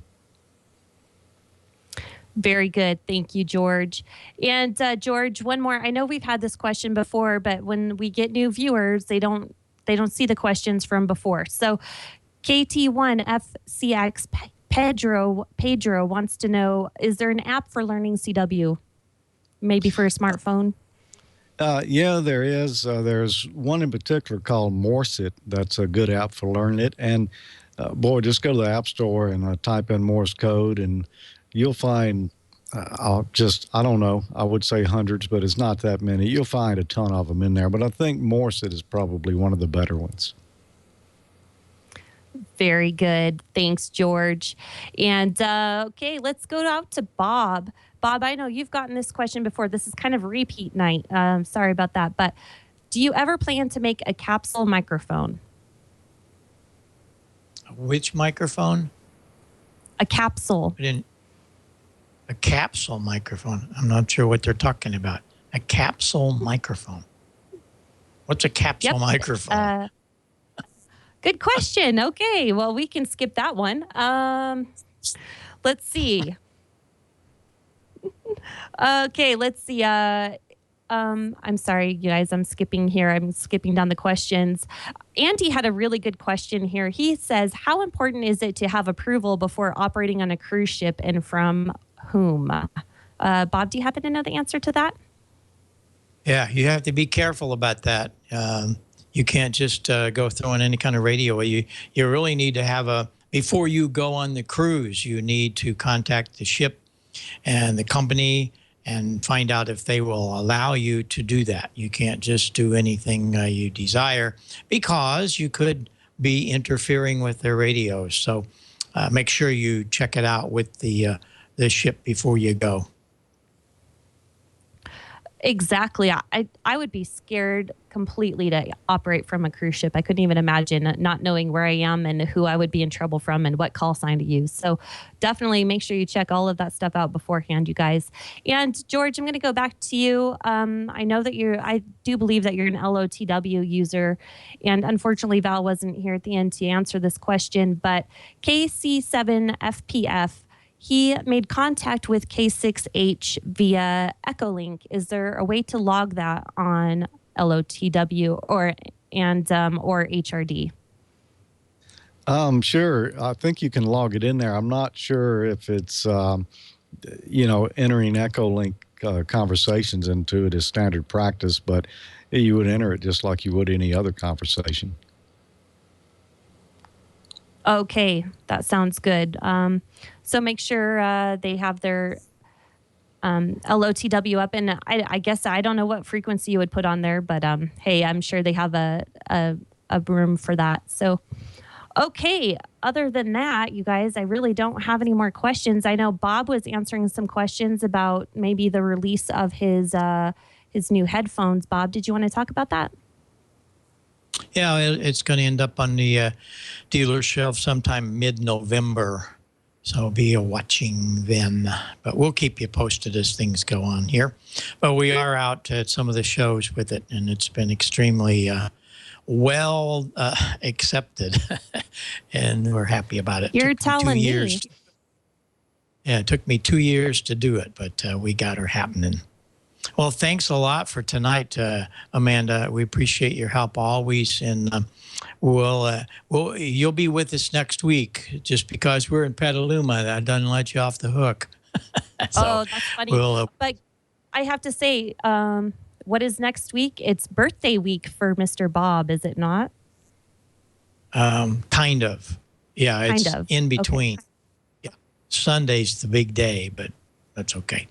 Very good. Thank you, George. And George, one more. I know we've had this question before, but when we get new viewers, they don't see the questions from before. So KT1FCX Pedro wants to know, is there an app for learning CW? Maybe for a smartphone? Yeah, there is. There's one in particular called Morse-it. That's a good app for learning it. And boy, just go to the App Store and type in Morse code, and you'll find, I don't know, I would say hundreds, but it's not that many. You'll find a ton of them in there. But I think Morse-it is probably one of the better ones. Very good. Thanks, George. And okay, let's go out to Bob. Bob, I know you've gotten this question before. This is kind of repeat night. Sorry about that. But do you ever plan to make a capsule microphone? Which microphone? A capsule. A capsule microphone. I'm not sure what they're talking about. A capsule microphone. What's a capsule microphone? Good question. Okay, well, we can skip that one. Let's see. Okay, let's see. I'm sorry, you guys. I'm skipping here. I'm skipping down the questions. Andy had a really good question here. He says, how important is it to have approval before operating on a cruise ship, and from whom? Bob, do you happen to know the answer to that? Yeah, you have to be careful about that. You can't just go throwing any kind of radio. You really need to have before you go on the cruise, you need to contact the ship and the company and find out if they will allow you to do that. You can't just do anything you desire, because you could be interfering with their radios. So make sure you check it out with the ship before you go. Exactly. I would be scared completely to operate from a cruise ship. I couldn't even imagine not knowing where I am and who I would be in trouble from and what call sign to use. So definitely make sure you check all of that stuff out beforehand, you guys. And George, I'm going to go back to you. I know that I do believe that you're an LOTW user. And unfortunately, Val wasn't here at the end to answer this question, but KC7FPF, he made contact with K6H via Echolink. Is there a way to log that on LOTW or HRD? Sure. I think you can log it in there. I'm not sure if it's, entering Echolink conversations into it as standard practice, but you would enter it just like you would any other conversation. Okay, that sounds good. So make sure they have their LOTW up, and I guess I don't know what frequency you would put on there, but hey, I'm sure they have a room for that. So, okay. Other than that, you guys, I really don't have any more questions. I know Bob was answering some questions about maybe the release of his new headphones. Bob, did you want to talk about that? Yeah, it's going to end up on the dealer shelf sometime mid-November. So be watching then. But we'll keep you posted as things go on here. But we are out at some of the shows with it, and it's been extremely well accepted. And we're happy about it. You're telling me. Yeah, it took me 2 years to do it, but we got her happening. Well, thanks a lot for tonight, Amanda. We appreciate your help always, and you'll be with us next week. Just because we're in Petaluma, that doesn't let you off the hook. So that's funny. But I have to say, what is next week? It's birthday week for Mr. Bob, is it not? Kind of. Yeah, it's kind of. In between. Okay. Yeah, Sunday's the big day, but that's okay.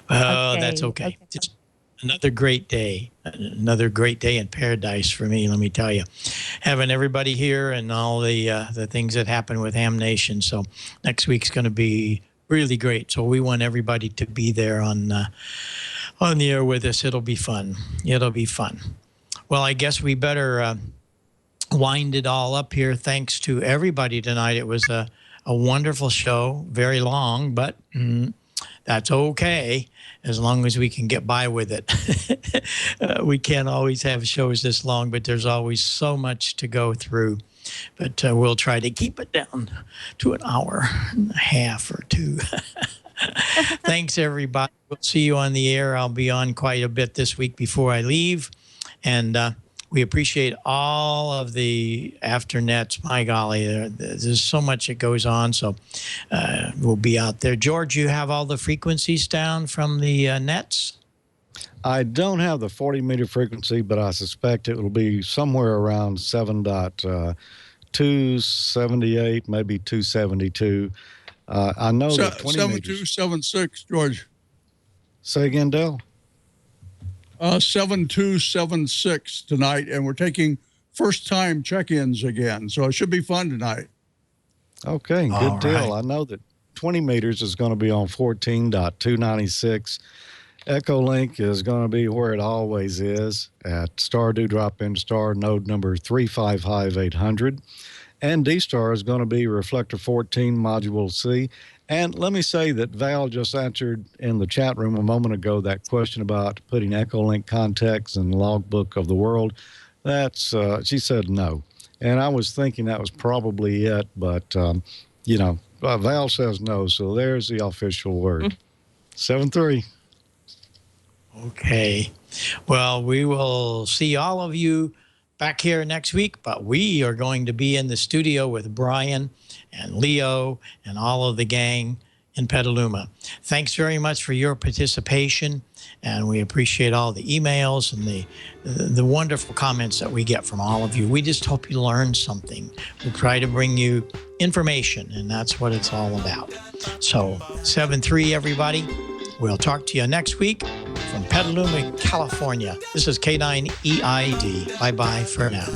That's okay. Just another great day in paradise for me, let me tell you. Having everybody here and all the things that happen with Ham Nation. So next week's going to be really great. So we want everybody to be there on the air with us. It'll be fun. Well, I guess we better wind it all up here. Thanks to everybody tonight. It was a wonderful show, very long, but that's okay as long as we can get by with it. We can't always have shows this long, but there's always so much to go through. But we'll try to keep it down to an hour and a half or two. Thanks, everybody. We'll see you on the air. I'll be on quite a bit this week before I leave. And we appreciate all of the afternets. My golly, there's so much that goes on. So we'll be out there. George, you have all the frequencies down from the nets? I don't have the 40-meter frequency, but I suspect it will be somewhere around 7.278, maybe 272. I know that 20 7276, George. Say again, Dale. 7276 tonight, and we're taking first-time check-ins again, so it should be fun tonight. Okay, good deal. I know that 20 meters is going to be on 14.296. Echolink is going to be where it always is at Star Dewdrop M Star node number 355800. And D-Star is going to be Reflector 14 Module C. And let me say that Val just answered in the chat room a moment ago that question about putting Echolink contacts in the logbook of the world. That's she said no. And I was thinking that was probably it, but, Val says no. So there's the official word. 7-3. Okay. Well, we will see all of you back here next week, but we are going to be in the studio with Brian and Leo and all of the gang in Petaluma. Thanks very much for your participation, and we appreciate all the emails and the wonderful comments that we get from all of you. We just hope you learned something. We try to bring you information, and that's what it's all about. So 7-3, everybody. We'll talk to you next week from Petaluma, California. This is K9EID. Bye-bye for now.